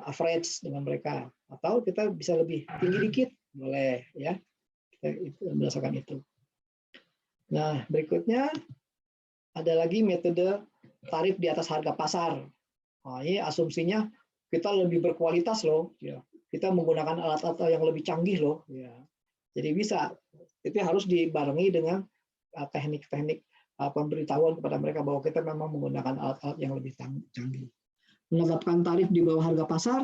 Speaker 1: average dengan mereka. Atau kita bisa lebih tinggi dikit, boleh ya. Itu berdasarkan itu. Nah, berikutnya ada lagi metode tarif di atas harga pasar. Nah, ini asumsinya kita lebih berkualitas loh, ya. Kita menggunakan alat-alat yang lebih canggih loh, ya. Jadi bisa, itu harus dibarengi dengan teknik-teknik pemberitahuan kepada mereka bahwa kita memang menggunakan alat-alat yang lebih canggih. Menetapkan tarif di bawah harga pasar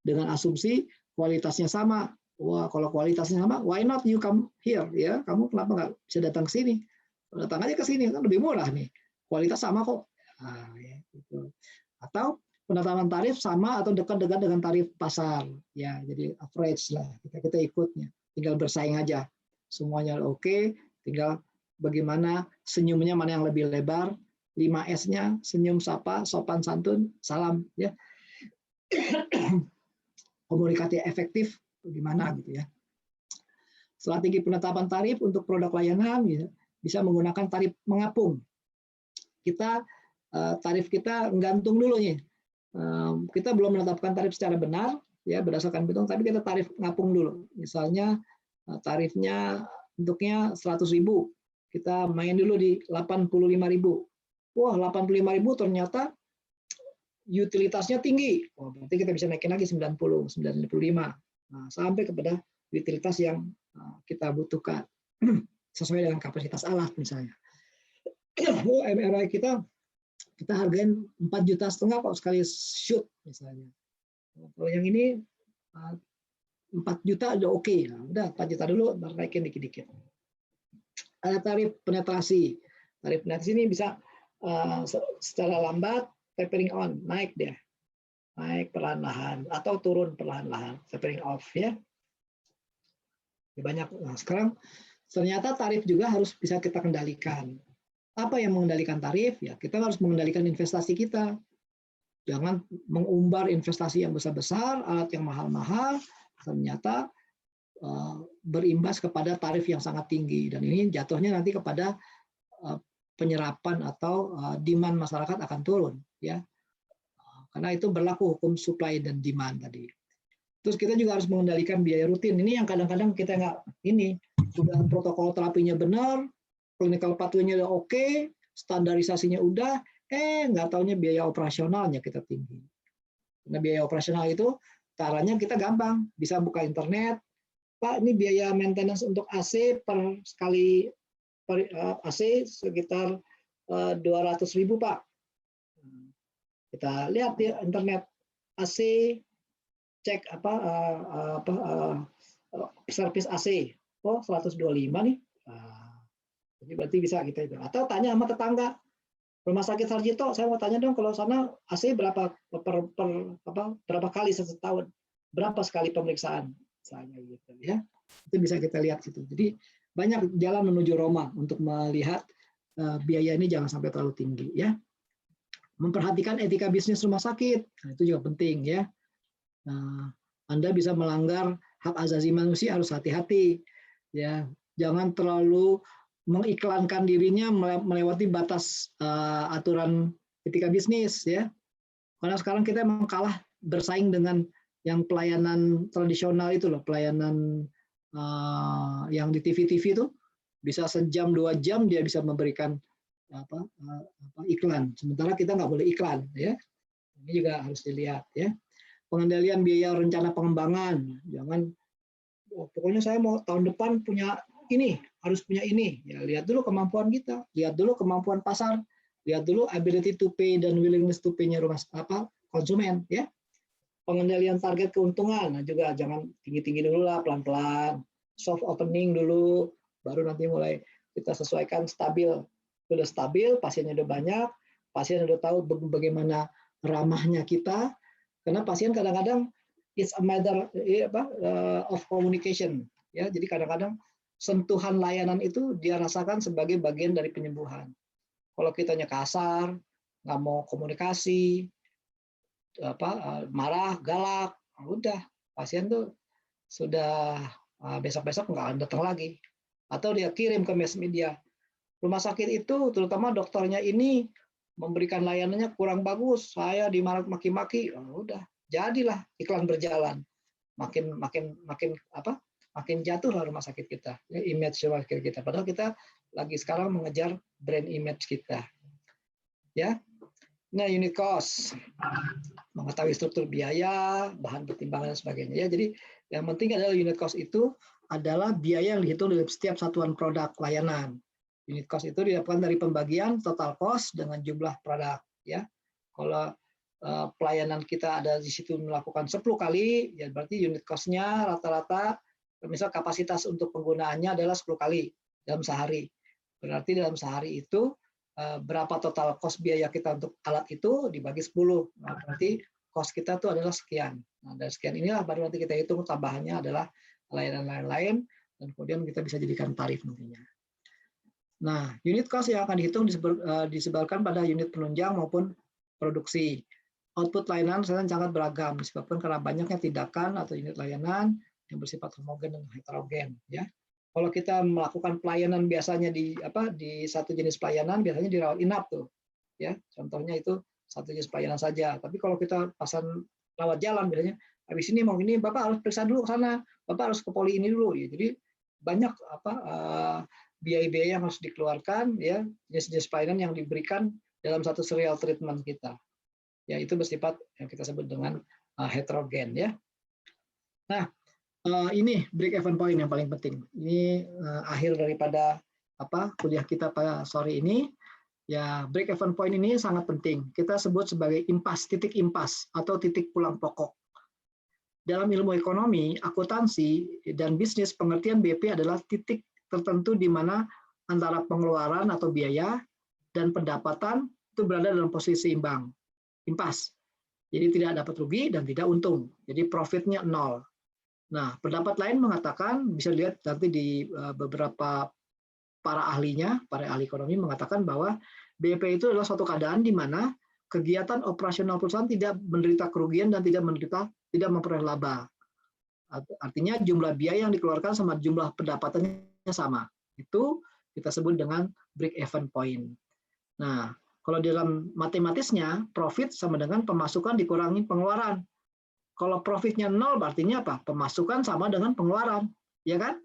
Speaker 1: dengan asumsi kualitasnya sama. Wah, kalau kualitasnya sama, why not you come here, ya? Kamu kenapa nggak bisa datang ke sini? Datang aja ke sini, kan lebih murah nih. Kualitas sama kok. Nah, ya, gitu. Atau penetapan tarif sama atau dekat-dekat dengan tarif pasar. Ya, jadi average lah. Kita ikutnya. Tinggal bersaing aja. Semuanya oke, tinggal bagaimana senyumnya mana yang lebih lebar. 5S-nya, senyum, sapa, sopan, santun, salam. Ya. Komunikasi efektif, gimana gitu ya. Strategi penetapan tarif untuk produk layanan, bisa menggunakan tarif mengapung. Tarif kita gantung dulu nih. Kita belum menetapkan tarif secara benar, ya berdasarkan hitung, tapi kita tarif ngapung dulu. Misalnya tarifnya bentuknya 100.000, kita main dulu di 85.000. Wah, 85.000 ternyata utilitasnya tinggi. Oh, berarti kita bisa naikin lagi 90, 95. Nah, sampai kepada utilitas yang kita butuhkan. Sesuai dengan kapasitas alat misalnya. MRI kita hargain 4,5 juta kok sekali shoot misalnya. Kalau yang ini 4 juta udah oke. Udah 4 juta dulu, baru naikin dikit-dikit. Ada tarif penetrasi. Tarif penetrasi ini bisa secara lambat, tapering on, naik dia. Naik perlahan-lahan atau turun perlahan-lahan, tapering off ya. Banyak. Nah, sekarang ternyata tarif juga harus bisa kita kendalikan. Apa yang mengendalikan tarif? Ya, kita harus mengendalikan investasi kita. Jangan mengumbar investasi yang besar-besar, alat yang mahal-mahal, ternyata berimbas kepada tarif yang sangat tinggi. Dan ini jatuhnya nanti kepada penyerapan atau demand masyarakat akan turun. Ya. Karena itu berlaku hukum supply dan demand tadi. Terus kita juga harus mengendalikan biaya rutin. Ini yang kadang-kadang kita nggak sudah protokol terapinya benar, clinical pathway-nya udah oke, standarisasinya udah, nggak taunya biaya operasionalnya kita tinggi. Karena biaya operasional itu caranya kita gampang, bisa buka internet, Pak ini biaya maintenance untuk AC per AC sekitar 200.000 Pak. Kita lihat di internet AC, cek servis AC, 125 nih. Jadi berarti bisa kita itu. Atau tanya sama tetangga, rumah sakit Sarjito, saya mau tanya dong kalau sana AC berapa berapa kali setahun, berapa sekali pemeriksaan, misalnya gitu ya. Itu bisa kita lihat situ. Jadi banyak jalan menuju Roma untuk melihat biaya ini jangan sampai terlalu tinggi ya. Memperhatikan etika bisnis rumah sakit, nah, itu juga penting ya. Nah, Anda bisa melanggar hak asasi manusia, harus hati-hati ya, jangan terlalu mengiklankan dirinya melewati batas aturan etika bisnis ya, karena sekarang kita memang kalah bersaing dengan yang pelayanan tradisional itu loh, pelayanan yang di TV-TV itu bisa sejam 2 jam dia bisa memberikan iklan, sementara kita nggak boleh iklan ya, ini juga harus dilihat ya. Pengendalian biaya rencana pengembangan, jangan pokoknya saya mau tahun depan punya ini, harus punya ini. Ya, lihat dulu kemampuan kita, lihat dulu kemampuan pasar, lihat dulu ability to pay dan willingness to pay-nya konsumen ya. Pengendalian target keuntungan, nah juga jangan tinggi-tinggi dulu lah, pelan-pelan. Soft opening dulu, baru nanti mulai kita sesuaikan stabil. Sudah stabil, pasiennya udah banyak, pasien udah tahu bagaimana ramahnya kita. Karena pasien kadang-kadang it's a matter of communication ya, jadi kadang-kadang sentuhan layanan itu dia rasakan sebagai bagian dari penyembuhan. Kalau kitanya kasar, nggak mau komunikasi, marah, galak, udah pasien tuh sudah besok-besok nggak datang lagi. Atau dia kirim ke mass media. Rumah sakit itu, terutama dokternya ini memberikan layanannya kurang bagus. Saya dimaki-maki, udah jadilah iklan berjalan. Makin jatuhlah rumah sakit kita, image rumah sakit kita. Padahal kita lagi sekarang mengejar brand image kita. Ya, nah unit cost, mengetahui struktur biaya, bahan pertimbangan dan sebagainya. Ya, jadi yang penting adalah unit cost itu adalah biaya yang dihitung dari setiap satuan produk layanan. Unit cost itu didapatkan dari pembagian total cost dengan jumlah produk. Ya, kalau pelayanan kita ada di situ melakukan 10 kali, ya berarti unit cost-nya rata-rata, misal kapasitas untuk penggunaannya adalah 10 kali dalam sehari. Berarti dalam sehari itu berapa total cost biaya kita untuk alat itu dibagi 10. Nah, berarti cost kita itu adalah sekian. Nah, dari sekian inilah baru nanti kita hitung tambahannya adalah layanan lain, dan kemudian kita bisa jadikan tarif nantinya. Nah, unit cost yang akan dihitung disebarkan pada unit penunjang maupun produksi. Output layanan sangat beragam disebabkan karena banyaknya tindakan atau unit layanan yang bersifat homogen dan heterogen. Ya, kalau kita melakukan pelayanan biasanya di satu jenis pelayanan biasanya dirawat inap tuh. Ya, contohnya itu satu jenis pelayanan saja. Tapi kalau kita pasang rawat jalan biasanya habis ini mau ini Bapak harus periksa dulu ke sana, Bapak harus ke poli ini dulu. Ya, jadi banyak biaya-biaya yang harus dikeluarkan, ya, jenis-jenis pelayanan yang diberikan dalam satu serial treatment kita. Ya, itu bersifat yang kita sebut dengan heterogen, ya. Nah, ini break even point yang paling penting. Ini akhir daripada kuliah kita pada sore ini. Ya, break even point ini sangat penting. Kita sebut sebagai impas, titik impas atau titik pulang pokok. Dalam ilmu ekonomi, akuntansi dan bisnis, pengertian BP adalah titik tertentu di mana antara pengeluaran atau biaya dan pendapatan itu berada dalam posisi seimbang. Impas. Jadi tidak dapat rugi dan tidak untung. Jadi profitnya 0. Nah, pendapat lain mengatakan, bisa lihat nanti di beberapa para ahlinya, para ahli ekonomi mengatakan bahwa BP itu adalah suatu keadaan di mana kegiatan operasional perusahaan tidak menderita kerugian dan tidak memperoleh laba. Artinya jumlah biaya yang dikeluarkan sama jumlah pendapatannya sama. Itu kita sebut dengan break even point. Nah, kalau dalam matematisnya, profit sama dengan pemasukan dikurangi pengeluaran. Kalau profitnya 0, artinya apa? Pemasukan sama dengan pengeluaran, ya kan?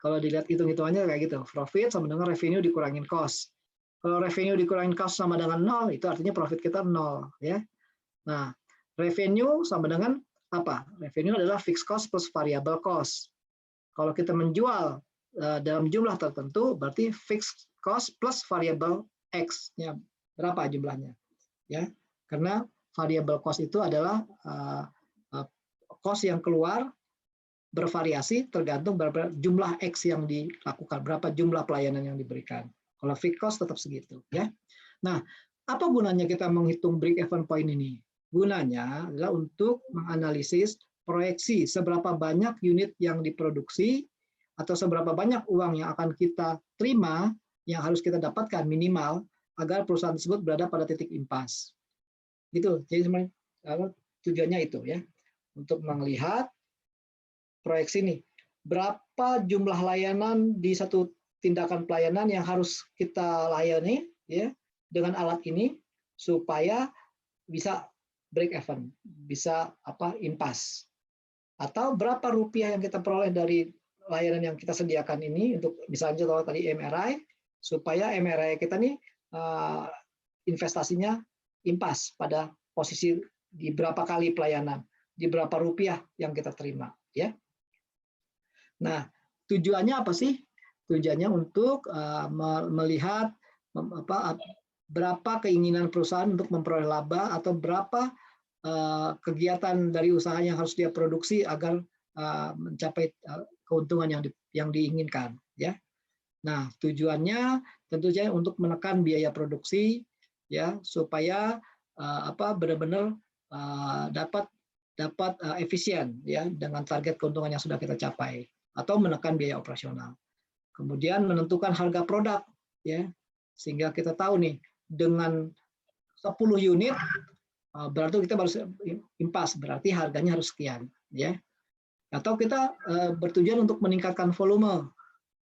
Speaker 1: Kalau dilihat hitung-hitungannya kayak gitu. Profit sama dengan revenue dikurangin cost. Kalau revenue dikurangin cost sama dengan 0, itu artinya profit kita 0, ya. Nah, revenue sama dengan apa? Revenue adalah fixed cost plus variable cost. Kalau kita menjual dalam jumlah tertentu, berarti fixed cost plus variable X-nya berapa jumlahnya, ya? Karena variable cost itu adalah cost yang keluar bervariasi tergantung berapa jumlah X yang dilakukan, berapa jumlah pelayanan yang diberikan. Kalau fixed cost tetap segitu, ya. Nah, apa gunanya kita menghitung break even point ini? Gunanya adalah untuk menganalisis proyeksi seberapa banyak unit yang diproduksi atau seberapa banyak uang yang akan kita terima yang harus kita dapatkan minimal agar perusahaan tersebut berada pada titik impas. Gitu. Jadi sebenarnya tujuannya itu, ya, untuk melihat proyeksi ini berapa jumlah layanan di satu tindakan pelayanan yang harus kita layani, ya, dengan alat ini supaya bisa break even, bisa impas. Atau berapa rupiah yang kita peroleh dari layanan yang kita sediakan ini untuk misalnya kalau tadi MRI, supaya MRI kita nih investasinya impas pada posisi di berapa kali pelayanan, di berapa rupiah yang kita terima, ya. Nah, tujuannya apa sih? Tujuannya untuk melihat berapa keinginan perusahaan untuk memperoleh laba atau berapa kegiatan dari usaha yang harus dia produksi agar mencapai keuntungan yang diinginkan, ya. Nah, tujuannya tentunya untuk menekan biaya produksi, ya, supaya benar-benar dapat efisien, ya, dengan target keuntungan yang sudah kita capai, atau menekan biaya operasional. Kemudian menentukan harga produk, ya, sehingga kita tahu nih dengan 10 unit berarti kita harus impas, berarti harganya harus sekian, ya. Atau kita bertujuan untuk meningkatkan volume,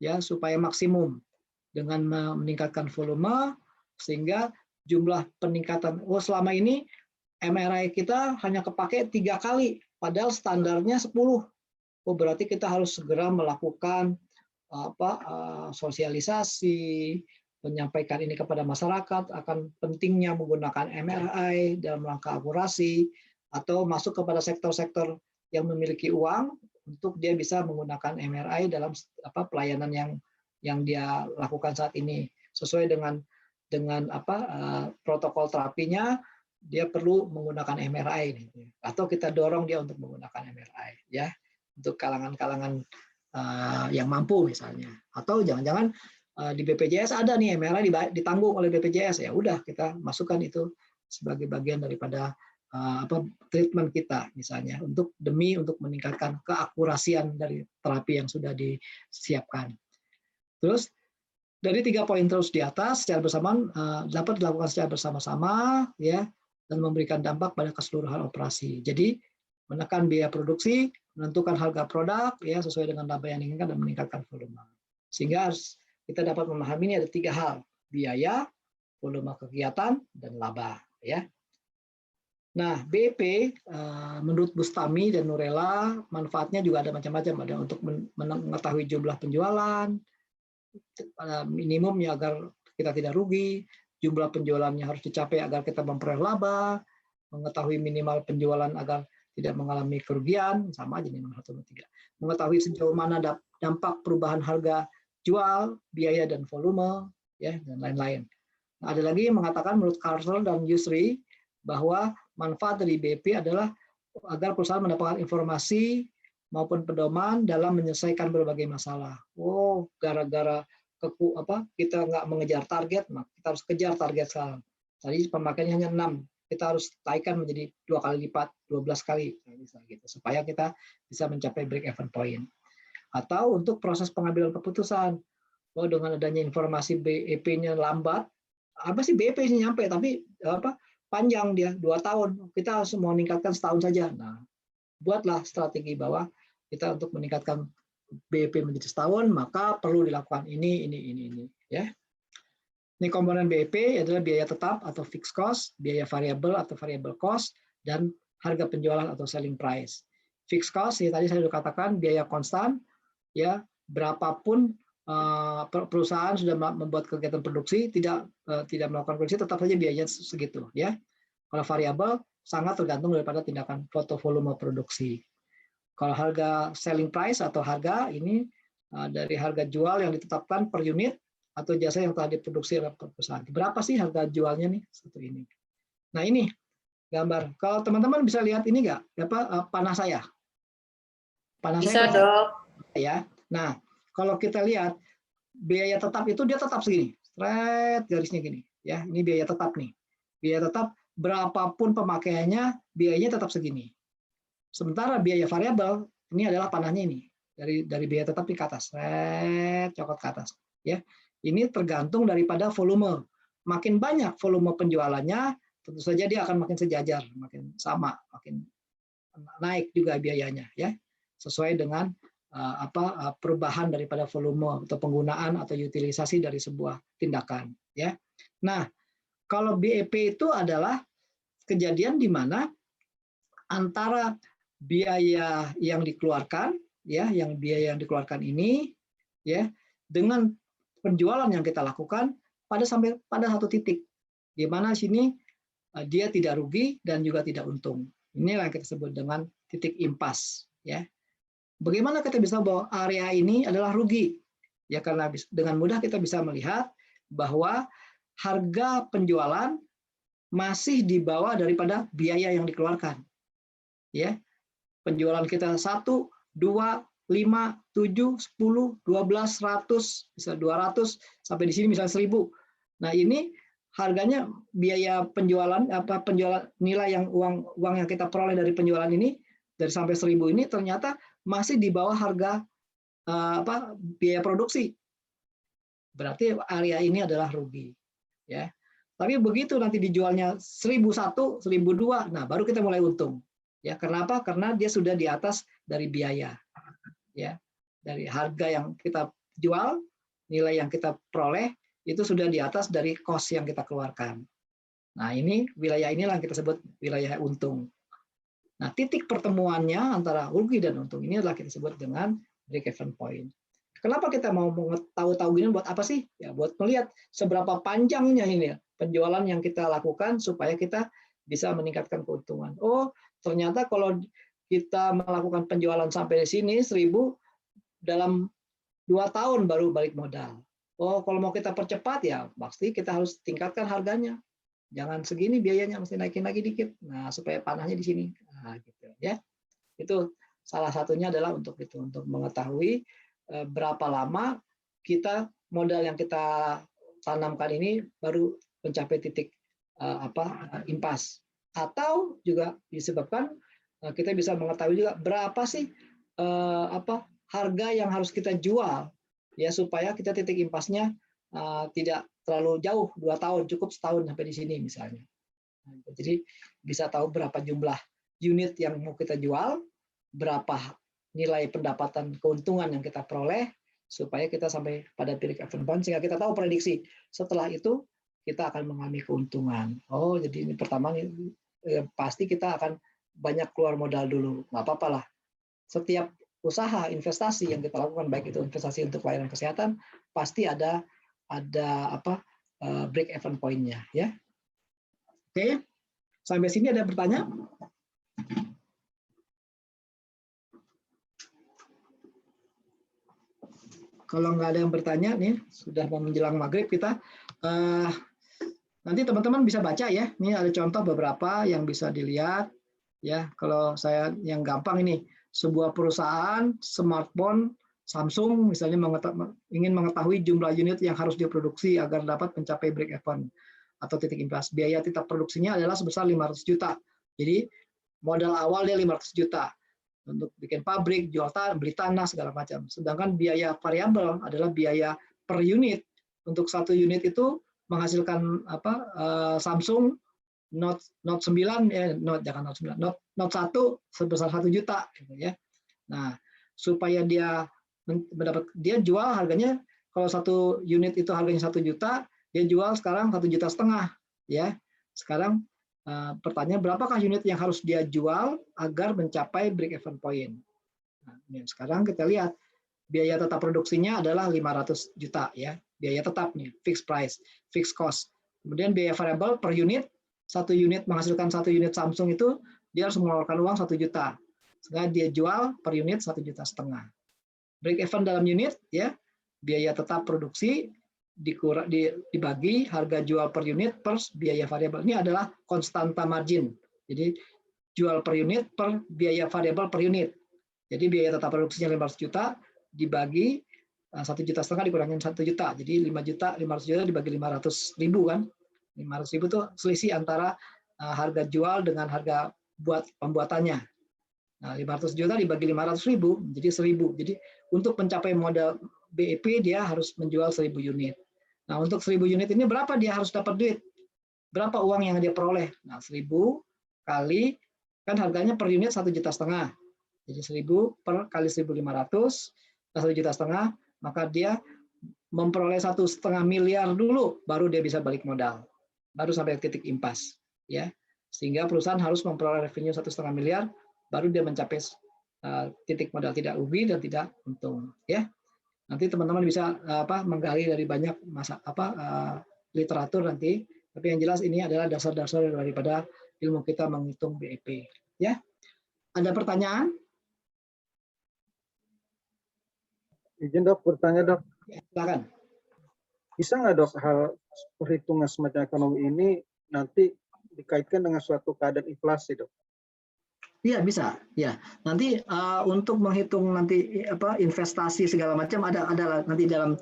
Speaker 1: ya, supaya maksimum. Dengan meningkatkan volume sehingga jumlah peningkatan, selama ini MRI kita hanya kepake 3 kali, padahal standarnya 10. Berarti kita harus segera melakukan sosialisasi, menyampaikan ini kepada masyarakat akan pentingnya menggunakan MRI dalam rangka akurasi, atau masuk kepada sektor-sektor yang memiliki uang untuk dia bisa menggunakan MRI dalam pelayanan yang dia lakukan saat ini sesuai dengan protokol terapinya. Dia perlu menggunakan MRI, atau kita dorong dia untuk menggunakan MRI, ya, untuk kalangan-kalangan yang mampu misalnya, atau jangan-jangan di BPJS ada nih MRI ditanggung oleh BPJS, ya udah kita masukkan itu sebagai bagian daripada treatment kita misalnya demi meningkatkan keakurasian dari terapi yang sudah disiapkan. Terus dari 3 poin terus di atas secara bersamaan dapat dilakukan secara bersama-sama, ya, dan memberikan dampak pada keseluruhan operasi. Jadi menekan biaya produksi, menentukan harga produk, ya, sesuai dengan laba yang diinginkan, dan meningkatkan volume. Sehingga kita dapat memahami ini ada 3 hal: biaya, volume kegiatan, dan laba, ya. Nah, BEP menurut Bustami dan Nurella manfaatnya juga ada macam-macam, ada untuk mengetahui jumlah penjualan minimumnya agar kita tidak rugi, jumlah penjualannya harus dicapai agar kita memperoleh laba, mengetahui minimal penjualan agar tidak mengalami kerugian, sama aja nih nomor 1 dan 3. Mengetahui sejauh mana dampak perubahan harga jual, biaya dan volume, ya, dan lain-lain. Nah, ada lagi yang mengatakan menurut Carter dan Yusri bahwa manfaat dari BEP adalah agar perusahaan mendapatkan informasi maupun pedoman dalam menyelesaikan berbagai masalah. Gara-gara kita nggak mengejar target, maka kita harus kejar target sekarang. Tadi pemakaiannya hanya 6, kita harus taikan menjadi 2 kali lipat, 12 kali, gitu, supaya kita bisa mencapai break-even point. Atau untuk proses pengambilan keputusan, dengan adanya informasi BEP-nya lambat, apa sih BEP-nya nyampe, tapi panjang dia 2 tahun, kita harus mau meningkatkan setahun saja. Nah, buatlah strategi bahwa kita untuk meningkatkan BEP menjadi setahun, maka perlu dilakukan ini, ya. Ini komponen BEP adalah biaya tetap atau fixed cost, biaya variabel atau variable cost, dan harga penjualan atau selling price. Fixed cost, ya tadi saya sudah katakan, biaya konstan, ya, berapapun perusahaan sudah membuat kegiatan produksi, tidak melakukan produksi, tetap saja biayanya segitu, ya. Kalau variabel sangat tergantung daripada tindakan foto volume produksi. Kalau harga selling price atau harga ini dari harga jual yang ditetapkan per unit atau jasa yang telah diproduksi oleh perusahaan. Berapa sih harga jualnya nih satu ini? Nah, ini gambar. Kalau teman-teman bisa lihat ini nggak? Panah saya. Panah
Speaker 3: bisa,
Speaker 1: saya.
Speaker 3: Dok.
Speaker 1: Ya. Nah, kalau kita lihat biaya tetap itu dia tetap segini, straight garisnya gini, ya. Ini biaya tetap nih. Biaya tetap berapapun pemakaiannya, biayanya tetap segini. Sementara biaya variabel ini adalah panahnya ini dari biaya tetap ke atas, straight cokot ke atas, ya. Ini tergantung daripada volume. Makin banyak volume penjualannya, tentu saja dia akan makin sejajar, makin sama, makin naik juga biayanya, ya. Sesuai dengan perubahan daripada volume atau penggunaan atau utilisasi dari sebuah tindakan, ya. Nah, kalau BEP itu adalah kejadian di mana antara biaya yang dikeluarkan, ya, biaya yang dikeluarkan ini, ya, dengan penjualan yang kita lakukan sampai pada satu titik, di mana sini dia tidak rugi dan juga tidak untung. Inilah yang kita sebut dengan titik impas, ya. Bagaimana kita bisa bahwa area ini adalah rugi? Ya, karena dengan mudah kita bisa melihat bahwa harga penjualan masih di bawah daripada biaya yang dikeluarkan. Ya. Penjualan kita 1, 2, 5, 7, 10, 12, 100, bisa 200, sampai di sini misalnya 1000. Nah, ini harganya biaya penjualan nilai yang uang yang kita peroleh dari penjualan ini dari sampai 1000 ini ternyata masih di bawah harga biaya produksi. berarti area ini adalah rugi. Ya. Tapi begitu nanti dijualnya 1.001, 1.002, nah baru kita mulai untung. Ya, kenapa? Karena dia sudah di atas dari biaya. Ya. Dari harga yang kita jual, nilai yang kita peroleh itu sudah di atas dari cost yang kita keluarkan. Nah, ini wilayah inilah yang kita sebut wilayah untung. Nah, titik pertemuannya antara rugi dan untung ini adalah kita sebut dengan break-even point. Kenapa kita mau tahu-tahu gini buat apa sih? Ya, buat melihat seberapa panjangnya ini penjualan yang kita lakukan supaya kita bisa meningkatkan keuntungan. Oh, ternyata kalau kita melakukan penjualan sampai di sini 1.000 dalam 2 tahun baru balik modal. Oh, kalau mau kita percepat ya pasti kita harus tingkatkan harganya. Jangan segini biayanya, mesti naikin lagi dikit. Nah, supaya panahnya di sini. Nah, gitu ya. Itu salah satunya adalah untuk itu, untuk mengetahui berapa lama kita modal yang kita tanamkan ini baru mencapai titik impas. Atau juga disebabkan kita bisa mengetahui juga berapa sih harga yang harus kita jual ya supaya kita titik impasnya tidak terlalu jauh 2 tahun, cukup setahun sampai di sini misalnya. Jadi bisa tahu berapa jumlah unit yang mau kita jual, berapa nilai pendapatan keuntungan yang kita peroleh supaya kita sampai pada break-even point sehingga kita tahu prediksi setelah itu kita akan mengalami keuntungan. Oh, jadi ini pertama pasti kita akan banyak keluar modal dulu, nggak apa-apa lah. Setiap usaha investasi yang kita lakukan baik itu investasi untuk layanan kesehatan pasti ada break-even point-nya ya. Oke, sampai sini ada pertanyaan? Kalau nggak ada yang bertanya nih, sudah mau menjelang maghrib kita. Nanti teman-teman bisa baca ya. Ini ada contoh beberapa yang bisa dilihat ya. Kalau saya yang gampang ini, sebuah perusahaan smartphone Samsung misalnya ingin mengetahui jumlah unit yang harus diproduksi agar dapat mencapai break even atau titik impas. Biaya tetap produksinya adalah sebesar 500 juta. Jadi modal awal dia 500 juta. Untuk bikin pabrik, jual tanah, beli tanah, segala macam. Sedangkan biaya variabel adalah biaya per unit. Untuk satu unit itu menghasilkan Samsung Note 9, Note 1 sebesar 1 juta. Gitu ya. Nah, supaya dia jual harganya, kalau satu unit itu harganya 1 juta, dia jual sekarang 1,5 juta. Ya. Sekarang pertanyaan berapakah unit yang harus dia jual agar mencapai break-even point. Nah, sekarang kita lihat biaya tetap produksinya adalah 500 juta ya, biaya tetap nih, fixed price, fixed cost. Kemudian biaya variabel per unit, satu unit menghasilkan 1 unit Samsung itu dia harus mengeluarkan uang 1 juta, sehingga dia jual per unit 1,5 juta. Break-even dalam unit ya, biaya tetap produksi dibagi harga jual per unit per biaya variabel. Ini adalah konstanta margin. Jadi jual per unit per biaya variabel per unit. Jadi biaya tetap produksinya 500 juta dibagi 1,5 juta dikurangin 1 juta. Jadi 5 juta, 500 juta dibagi 500.000 kan. 500.000 itu selisih antara harga jual dengan harga buat pembuatannya. Nah, 500 juta dibagi 500.000 jadi 1.000. Jadi untuk mencapai modal BEP dia harus menjual 1.000 unit. Nah, untuk 1.000 unit ini berapa dia harus dapat duit? Berapa uang yang dia peroleh? Nah, 1.000 kali, kan harganya per unit 1,5 juta. Jadi 1.000 per kali 1.500, 1,5 juta, maka dia memperoleh 1,5 miliar dulu, baru dia bisa balik modal. Baru sampai titik impas. Ya. Sehingga perusahaan harus memperoleh revenue 1,5 miliar, baru dia mencapai titik modal tidak rugi dan tidak untung. Ya. Nanti teman-teman bisa menggali dari banyak literatur nanti, tapi yang jelas ini adalah dasar-dasar daripada ilmu kita menghitung BEP. Ya, ada pertanyaan?
Speaker 12: Izin dok, bertanya dok.
Speaker 1: Ya, silakan.
Speaker 12: Bisa nggak dok hal perhitungan semacam ekonomi ini nanti dikaitkan dengan suatu keadaan inflasi dok?
Speaker 1: Iya bisa, ya. Nanti untuk menghitung nanti investasi segala macam ada nanti dalam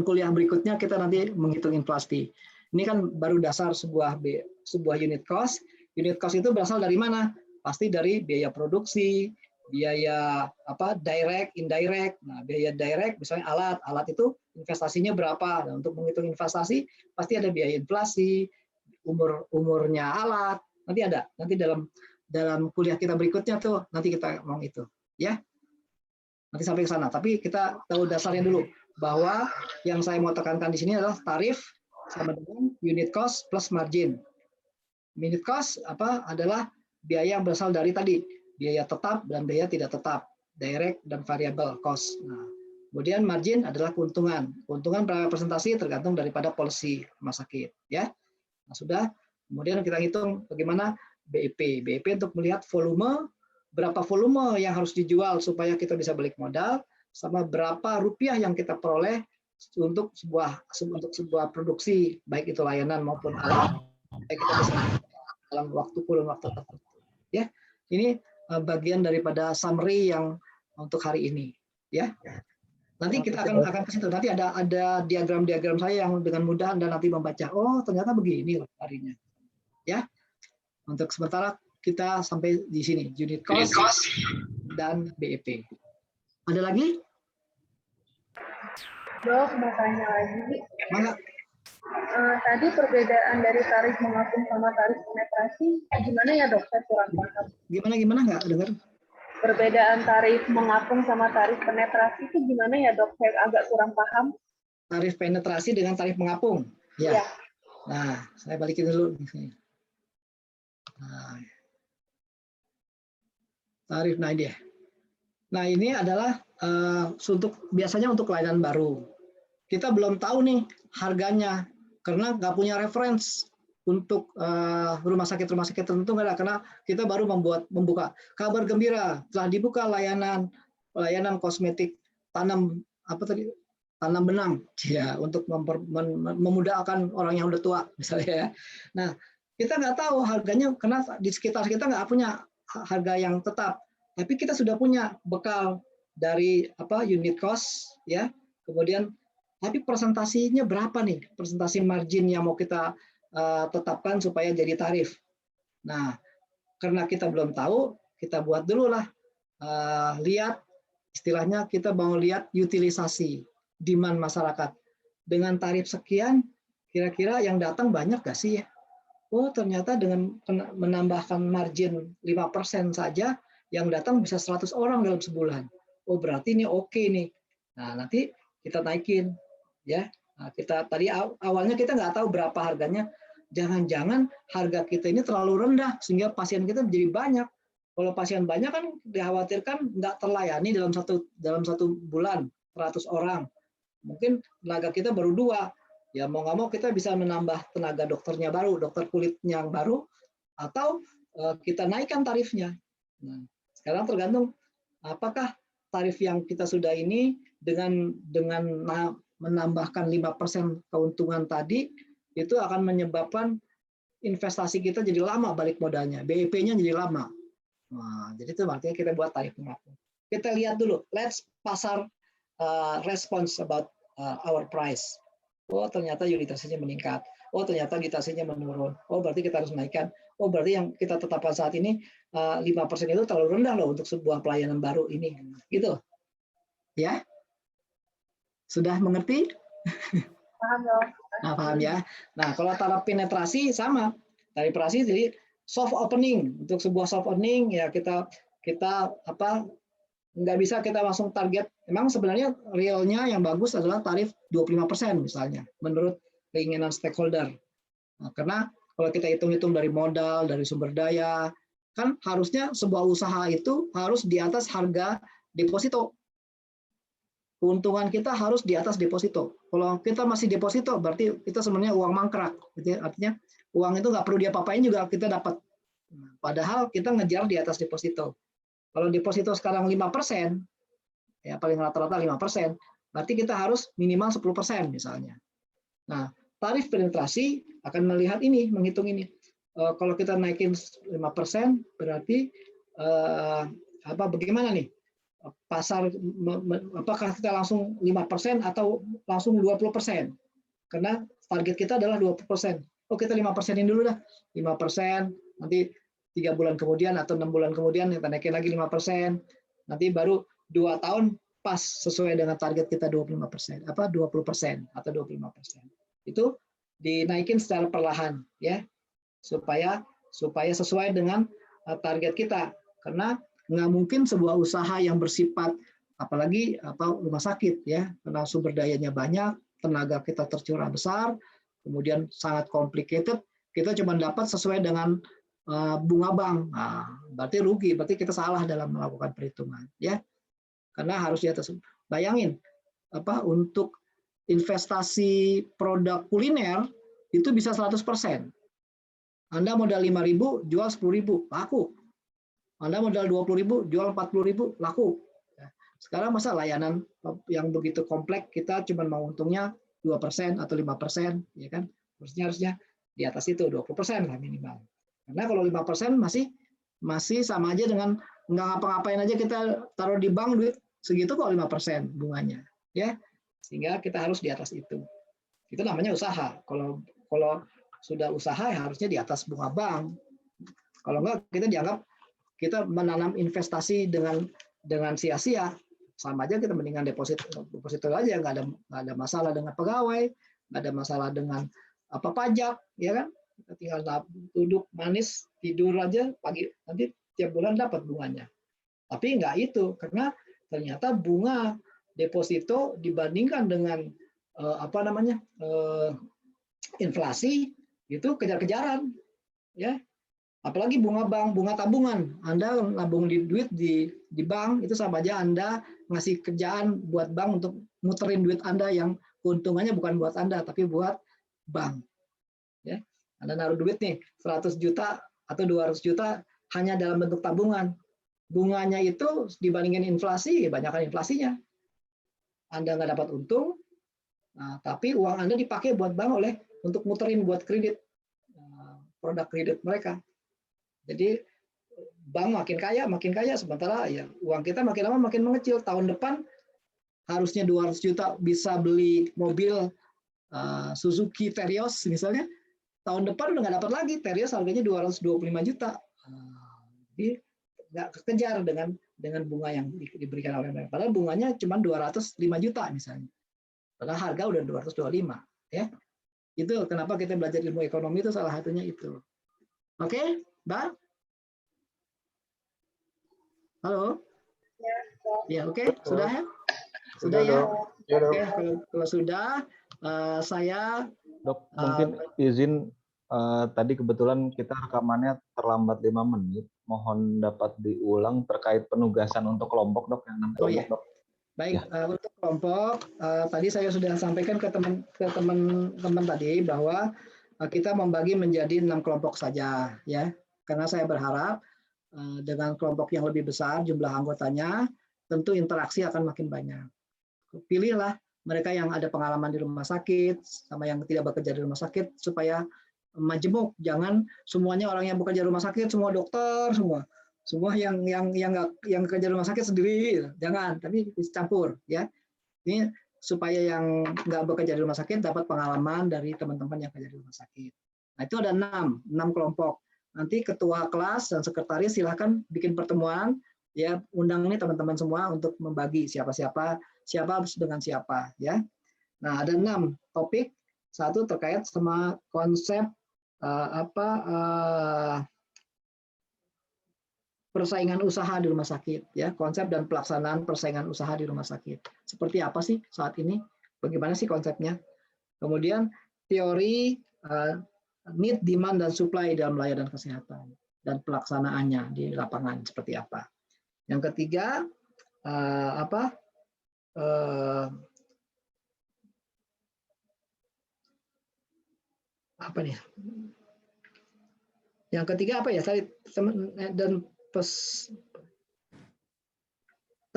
Speaker 1: kuliah berikutnya kita nanti menghitung inflasi. Ini kan baru dasar sebuah unit cost. Unit cost itu berasal dari mana? Pasti dari biaya produksi, biaya direct, indirect. Nah, biaya direct misalnya alat itu investasinya berapa. Nah, untuk menghitung investasi pasti ada biaya inflasi, umurnya alat. Nanti dalam kuliah kita berikutnya tuh nanti kita ngomong itu, ya. Nanti sampai ke sana. Tapi kita tahu dasarnya dulu bahwa yang saya mau tekankan di sini adalah tarif sama dengan unit cost plus margin. Unit cost adalah biaya yang berasal dari tadi, biaya tetap dan biaya tidak tetap, direct dan variable cost. Nah, kemudian margin adalah keuntungan. Keuntungan berapa persentase tergantung daripada policy rumah sakit, ya. Nah, sudah. Kemudian kita hitung bagaimana BEP. BEP untuk melihat volume, berapa volume yang harus dijual supaya kita bisa balik modal, sama berapa rupiah yang kita peroleh untuk sebuah produksi, baik itu layanan maupun alat, supaya kita bisa dalam kurun waktu tertentu. Ya, ini bagian daripada summary yang untuk hari ini, ya. Nanti kita akan ke situ. Nanti ada diagram-diagram saya yang dengan mudah Anda nanti membaca. Oh, ternyata begini loh harinya. Ya. Untuk sementara kita sampai di sini, unit cost dan BEP. Ada lagi?
Speaker 8: Dok, mau tanya lagi.
Speaker 1: Mangga.
Speaker 8: Tadi perbedaan dari tarif mengapung sama tarif penetrasi, gimana ya dok? Saya kurang paham.
Speaker 1: Gimana nggak dengar?
Speaker 8: Perbedaan tarif mengapung sama tarif penetrasi itu gimana ya dok? Saya agak kurang paham.
Speaker 1: Tarif penetrasi dengan tarif mengapung. Ya.
Speaker 8: Ya.
Speaker 1: Nah, saya balikin dulu. Nah, tarif dia. Nah, ini adalah biasanya untuk layanan baru. Kita belum tahu nih harganya karena nggak punya reference untuk rumah sakit tertentu, nggak ada, karena kita baru membuka. Kabar gembira, telah dibuka layanan kosmetik tanam benang, ya, untuk memudahkan orang yang udah tua misalnya, ya. Nah, kita nggak tahu harganya karena di sekitar kita nggak punya harga yang tetap, tapi kita sudah punya bekal dari unit cost, ya. Kemudian tapi presentasinya berapa nih, presentasi margin yang mau kita tetapkan supaya jadi tarif. Nah, karena kita belum tahu, kita buat dulu lah, lihat istilahnya kita mau lihat utilisasi demand masyarakat. Dengan tarif sekian, kira-kira yang datang banyak nggak sih ya? Oh, ternyata dengan menambahkan margin 5% saja, yang datang bisa 100 orang dalam sebulan. Oh, berarti ini oke nih. Nah, nanti kita naikin, ya. Nah, kita tadi awalnya kita nggak tahu berapa harganya. Jangan-jangan harga kita ini terlalu rendah sehingga pasien kita menjadi banyak. Kalau pasien banyak kan dikhawatirkan nggak terlayani dalam satu bulan 100 orang. Mungkin tenaga kita baru 2. Ya mau nggak mau kita bisa menambah tenaga dokternya baru, dokter kulitnya yang baru, atau kita naikkan tarifnya. Nah, sekarang tergantung apakah tarif yang kita sudah ini dengan menambahkan 5% keuntungan tadi itu akan menyebabkan investasi kita jadi lama balik modalnya, BEP-nya jadi lama. Nah, jadi itu artinya kita buat tarif mengapung. Kita lihat dulu, let's pasar response about our price. Oh, ternyata utilisasinya meningkat. Oh, ternyata utilisasinya menurun. Oh, berarti kita harus naikkan. Oh, berarti yang kita tetapkan saat ini 5% itu terlalu rendah loh untuk sebuah pelayanan baru ini. Gitu. Ya? Sudah mengerti?
Speaker 8: Paham dong.
Speaker 1: Nah, paham ya. Nah, kalau taraf penetrasi sama. Tarif penetrasi jadi soft opening. Untuk sebuah soft opening ya kita nggak bisa kita langsung target. Memang sebenarnya realnya yang bagus adalah tarif 25% misalnya menurut keinginan stakeholder. Nah, karena kalau kita hitung-hitung dari modal, dari sumber daya, kan harusnya sebuah usaha itu harus di atas harga deposito. Keuntungan kita harus di atas deposito. Kalau kita masih deposito, berarti kita sebenarnya uang mangkrak. Artinya uang itu nggak perlu diapa-apain juga kita dapat. Padahal kita ngejar di atas deposito. Kalau deposito sekarang 5%, ya paling rata-rata 5%, berarti kita harus minimal 10% misalnya. Nah, tarif penetrasi akan melihat ini, menghitung ini. Kalau kita naikin 5%, berarti bagaimana nih? Pasar, apakah kita langsung 5% atau langsung 20%? Karena target kita adalah 20%. Oh, kita 5%-in dulu dah. 5%, nanti 3 bulan kemudian atau 6 bulan kemudian kita naikin lagi 5%. Nanti baru 2 tahun pas sesuai dengan target kita 20% atau 25%. Itu dinaikin secara perlahan ya, supaya sesuai dengan target kita. Karena nggak mungkin sebuah usaha yang bersifat apalagi rumah sakit ya, karena sumber dayanya banyak, tenaga kita tercurah besar, kemudian sangat complicated, kita cuma dapat sesuai dengan bunga bank. Nah, berarti rugi, berarti kita salah dalam melakukan perhitungan ya. Karena harus di atas. Bayangin untuk investasi produk kuliner itu bisa 100%. Anda modal 5.000 jual 10.000 laku. Anda modal 20.000 jual 40.000 laku. Sekarang masa layanan yang begitu kompleks kita cuma mau untungnya 2% atau 5%, ya kan? Harusnya di atas itu 20% lah minimal. Karena kalau 5% masih sama aja dengan nggak ngapa-ngapain aja kita taruh di bank duit segitu kok 5% bunganya, ya. Sehingga kita harus di atas itu. Itu namanya usaha. Kalau sudah usaha ya harusnya di atas bunga bank. Kalau enggak kita dianggap kita menanam investasi dengan sia-sia. Sama aja kita mendingan deposito aja, nggak ada masalah dengan pegawai, nggak ada masalah dengan pajak, ya kan? Kita tinggal duduk manis tidur aja pagi, nanti tiap bulan dapat bunganya. Tapi nggak itu, karena ternyata bunga deposito dibandingkan dengan inflasi itu kejar-kejaran, ya. Apalagi bunga bank, bunga tabungan. Anda nabung duit di bank itu sama aja Anda ngasih kerjaan buat bank untuk muterin duit Anda yang keuntungannya bukan buat Anda tapi buat bank. Ya. Anda naruh duit nih 100 juta atau 200 juta hanya dalam bentuk tabungan. Bunganya itu dibandingin inflasi, banyakkan inflasinya. Anda nggak dapat untung, tapi uang Anda dipakai buat bank untuk muterin buat kredit, produk kredit mereka. Jadi bank makin kaya, sementara ya uang kita makin lama makin mengecil. Tahun depan harusnya 200 juta bisa beli mobil Suzuki Terios misalnya. Tahun depan udah nggak dapat lagi, Terios harganya 225 juta. Jadi nggak kekejar dengan bunga yang diberikan oleh mereka. Padahal bunganya cuma 205 juta misalnya. Padahal harga udah 225. Ya. Itu kenapa kita belajar ilmu ekonomi itu salah satunya itu. Oke, Mbak? Halo? Ya, oke. Sudah ya? Sudah ya? Oke, kalau sudah, saya...
Speaker 6: Dok, mungkin izin, tadi kebetulan kita rekamannya terlambat 5 menit. Mohon dapat diulang terkait penugasan untuk kelompok, Dok, yang 6 kelompok, Dok.
Speaker 1: Baik, untuk kelompok, tadi saya sudah sampaikan ke teman-teman tadi bahwa kita membagi menjadi 6 kelompok saja, ya. Karena saya berharap dengan kelompok yang lebih besar jumlah anggotanya, tentu interaksi akan makin banyak. Pilihlah mereka yang ada pengalaman di rumah sakit sama yang tidak bekerja di rumah sakit supaya majemuk. Jangan semuanya orang yang bekerja di rumah sakit semua dokter semua yang kerja di rumah sakit sendiri. Jangan, tapi campur ya. Ini supaya yang nggak bekerja di rumah sakit dapat pengalaman dari teman-teman yang kerja di rumah sakit. Nah, itu ada 6 kelompok. Nanti ketua kelas dan sekretaris silahkan bikin pertemuan, ya undang nih teman-teman semua untuk membagi siapa dengan siapa, ya. Nah, ada 6 topik. Satu terkait sama konsep persaingan usaha di rumah sakit, ya, konsep dan pelaksanaan persaingan usaha di rumah sakit. Seperti apa sih saat ini? Bagaimana sih konsepnya? Kemudian teori need, demand, dan supply dalam layanan kesehatan dan pelaksanaannya di lapangan seperti apa. Yang ketiga Yang ketiga apa ya? Tadi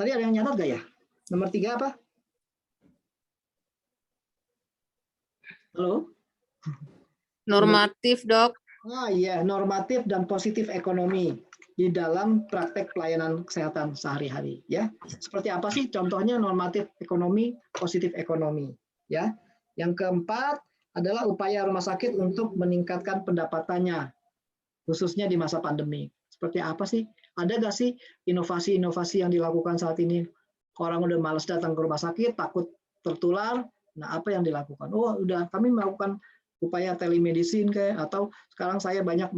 Speaker 1: ada yang nyatat gak ya? Nomor 3 apa? Halo?
Speaker 13: Normatif, Dok.
Speaker 1: Iya, normatif dan positif ekonomi di dalam praktek pelayanan kesehatan sehari-hari, ya. Seperti apa sih contohnya normatif ekonomi, positif ekonomi, ya. Yang keempat adalah upaya rumah sakit untuk meningkatkan pendapatannya. khususnya di masa pandemi. Seperti apa sih? Ada nggak sih inovasi-inovasi yang dilakukan saat ini? Orang udah malas datang ke rumah sakit, takut tertular. Nah, apa yang dilakukan? Oh, udah kami melakukan upaya telemedicine kayak, atau sekarang saya banyak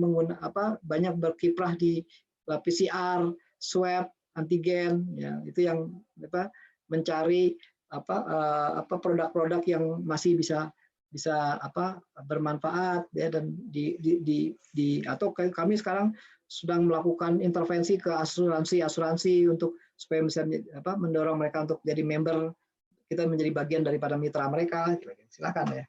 Speaker 1: banyak berkiprah di PCR, swab, antigen, ya itu yang mencari produk-produk yang masih bisa bermanfaat ya, dan atau kami sekarang sedang melakukan intervensi ke asuransi untuk supaya bisa mendorong mereka untuk jadi member, kita menjadi bagian daripada mitra mereka. Silakan ya.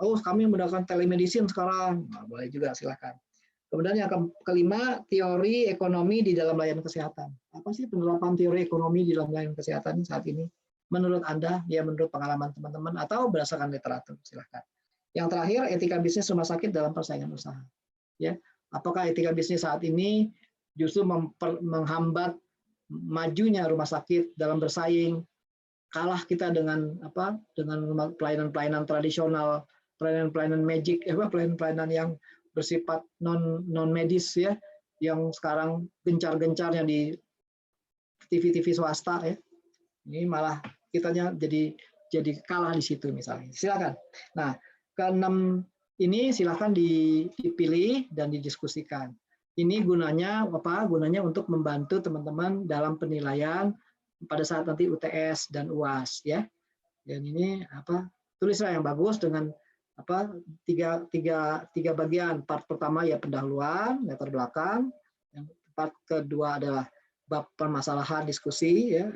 Speaker 1: Oh, kami menggunakan telemedicine sekarang, nah, boleh juga, silakan. Kemudian yang kelima, teori ekonomi di dalam layanan kesehatan. Apa sih penerapan teori ekonomi di dalam layanan kesehatan saat ini? Menurut Anda, ya menurut pengalaman teman-teman atau berdasarkan literatur, silakan. Yang terakhir, etika bisnis rumah sakit dalam persaingan usaha. Ya, apakah etika bisnis saat ini justru menghambat majunya rumah sakit dalam bersaing? Kalah kita dengan pelayanan-pelayanan tradisional, pelayanan-pelayanan magic, pelayanan-pelayanan yang bersifat non medis ya, yang sekarang gencar-gencarnya di TV-TV swasta ya. Ini malah kitanya jadi kalah di situ misalnya. Silakan. Nah, keenam ini silakan dipilih dan didiskusikan. Ini gunanya apa? Gunanya untuk membantu teman-teman dalam penilaian pada saat nanti UTS dan UAS ya. Dan ini tulislah yang bagus dengan tiga bagian. Part pertama ya pendahuluan, latar belakang. Yang part kedua adalah bab permasalahan diskusi ya,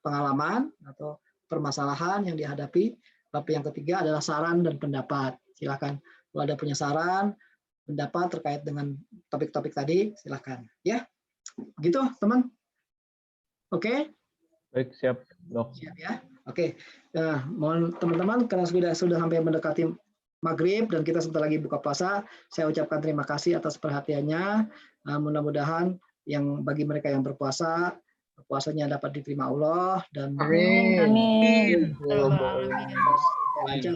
Speaker 1: pengalaman atau permasalahan yang dihadapi. Bab yang ketiga adalah saran dan pendapat. Silakan kalau ada punya saran, pendapat terkait dengan topik-topik tadi, silakan ya. Begitu, teman. Oke?
Speaker 6: Baik, siap, Dok.
Speaker 1: Siap ya. Oke. Nah, mohon teman-teman karena sudah sampai mendekati maghrib dan kita sebentar lagi buka puasa, saya ucapkan terima kasih atas perhatiannya. Mudah-mudahan yang bagi mereka yang berpuasa, puasanya dapat diterima Allah dan
Speaker 10: Amin.
Speaker 1: lancar